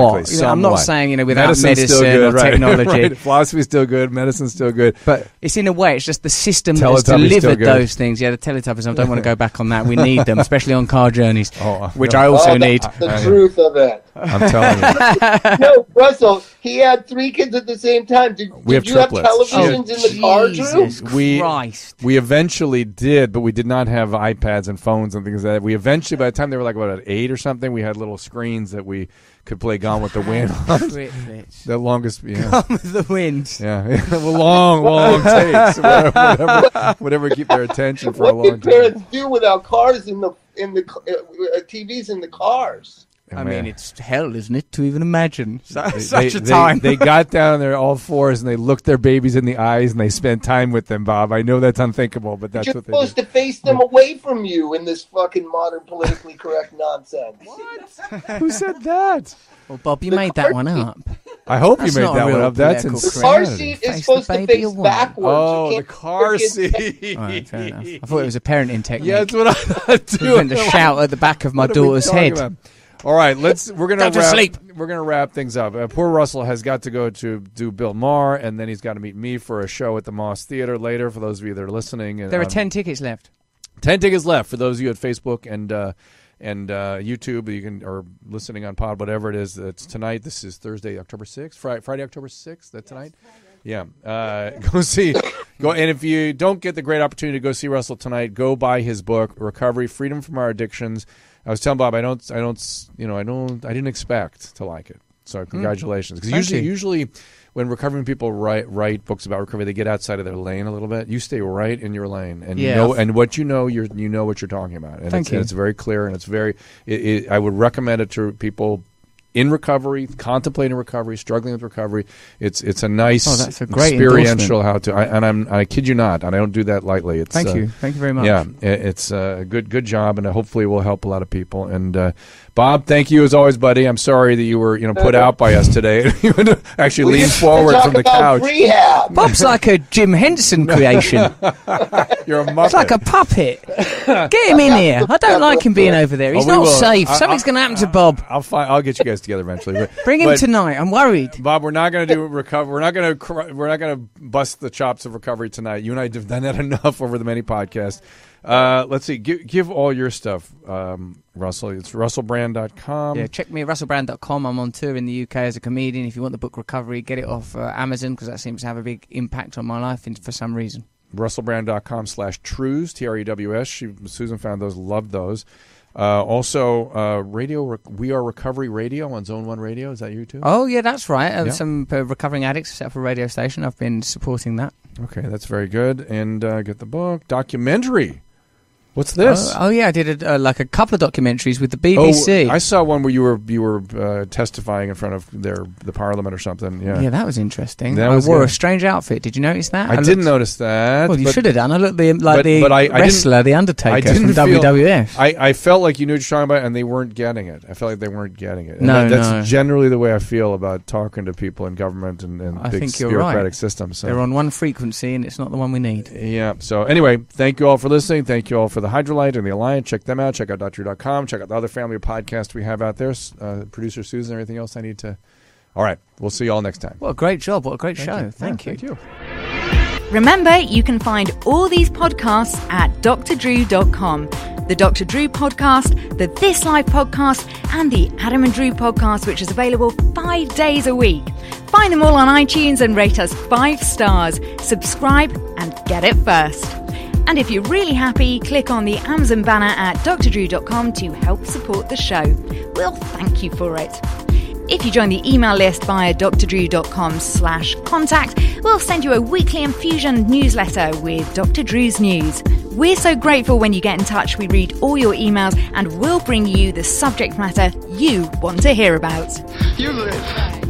I'm not saying, without medicine or technology. Right. Philosophy's still good, medicine's still good. But it's in a way, it's just the system that has delivered those things. Yeah, the Teletubbies, I don't want to go back on that. We need them, especially on car journeys, which I also need. The truth of it. I'm telling you. No, Russell, he had 3 kids at the same time. Did you have triplets. televisions in the car, Drew? Jesus Christ. We eventually did, but we did not have iPads and phones and things like that. We eventually, by the time they were like, at 8 or something, we had little screens that we could play Gone with the Wind on. The longest, Gone with the Wind. Yeah, long takes. Whatever keep their attention for a long time. What did parents do without cars in the TVs in the cars? I mean, it's hell, isn't it, to even imagine such a time. They got down on their all fours and they looked their babies in the eyes and they spent time with them, Bob. I know that's unthinkable, but that's what they did. You're supposed to face them away from you in this fucking modern politically correct nonsense. What? Who said that? Well, Bob, you made that one up. I hope you made that one up. That's insane. The car seat is supposed to face backwards. Oh, the car seat. All right, fair enough. I thought it was a parenting technique. Yeah, that's what I thought too. I went to shout at the back of my daughter's head. About? All right, we're gonna wrap things up. Poor Russell has got to go to do Bill Maher, and then he's got to meet me for a show at the Moss Theater later. For those of you that are listening, there are 10 tickets left. 10 tickets left for those of you at Facebook and YouTube. You can, or listening on Pod, whatever it is. It's tonight. This is Thursday, October 6th. Friday, October 6th. That's tonight. Yeah. Go see. And if you don't get the great opportunity to go see Russell tonight, go buy his book, Recovery: Freedom from Our Addictions. I was telling Bob, I didn't expect to like it. So congratulations. Because usually when recovering people write books about recovery, they get outside of their lane a little bit. You stay right in your lane, and and what you know what you're talking about. And it's very clear, and it's very. I would recommend it to people in recovery, contemplating recovery, struggling with recovery. It's a nice, that's a great experiential how to. I kid you not, and I don't do that lightly. Thank you very much. Yeah, it's a good job, and hopefully it will help a lot of people. And Bob, thank you as always, buddy. I'm sorry that you were put out by us today. You had to actually lean forward from the couch. Rehab. Bob's like a Jim Henson creation. You're a muppet. It's like a puppet. Get him in here. I don't like him being over there. He's not safe. Something's going to happen to Bob. I'll get you guys together eventually. Bring him tonight. I'm worried. Bob, we're not going to do recovery. We're not going to bust the chops of recovery tonight. You and I have done that enough over the many podcasts. Let's see. Give all your stuff, Russell. It's russellbrand.com. Yeah, check me at russellbrand.com. I'm on tour in the UK as a comedian. If you want the book Recovery, get it off Amazon, because that seems to have a big impact on my life for some reason. russellbrand.com/Trews, TREWS. Susan found those, loved those. Also, radio. We Are Recovery Radio on Zone 1 Radio. Is that you too? Oh, yeah, that's right. Some recovering addicts set up a radio station. I've been supporting that. Okay, that's very good. And get the book. Documentary. What's this? Oh yeah, I did like a couple of documentaries with the BBC. Oh, I saw one where you were testifying in front of the Parliament or something. Yeah, that was interesting. That I was wore good. a strange outfit. Did you notice that? I didn't notice that. Well, you should have done. I looked like the I wrestler, the Undertaker from feel, WWF. I felt like you knew what you're talking about, and they weren't getting it. I felt like they weren't getting it. And No, that's generally the way I feel about talking to people in government and I big think you're bureaucratic right. systems. So. They're on one frequency, and it's not the one we need. Yeah. So anyway, thank you all for listening. Thank you all for the Hydrolyte and the Alliance. Check them out. Check out DrDrew.com. Check out the other family of podcasts we have out there. Producer Susan, everything else I need to. All right. We'll see you all next time. What a great job. What a great show. Thank you. Thank you. Remember, you can find all these podcasts at drdrew.com. The Dr. Drew podcast, the This Life podcast, and the Adam and Drew podcast, which is available 5 days a week. Find them all on iTunes and rate us 5 stars. Subscribe and get it first. And if you're really happy, click on the Amazon banner at drdrew.com to help support the show. We'll thank you for it. If you join the email list via drdrew.com/contact, we'll send you a weekly infusion newsletter with Dr. Drew's news. We're so grateful when you get in touch. We read all your emails and we'll bring you the subject matter you want to hear about. You live.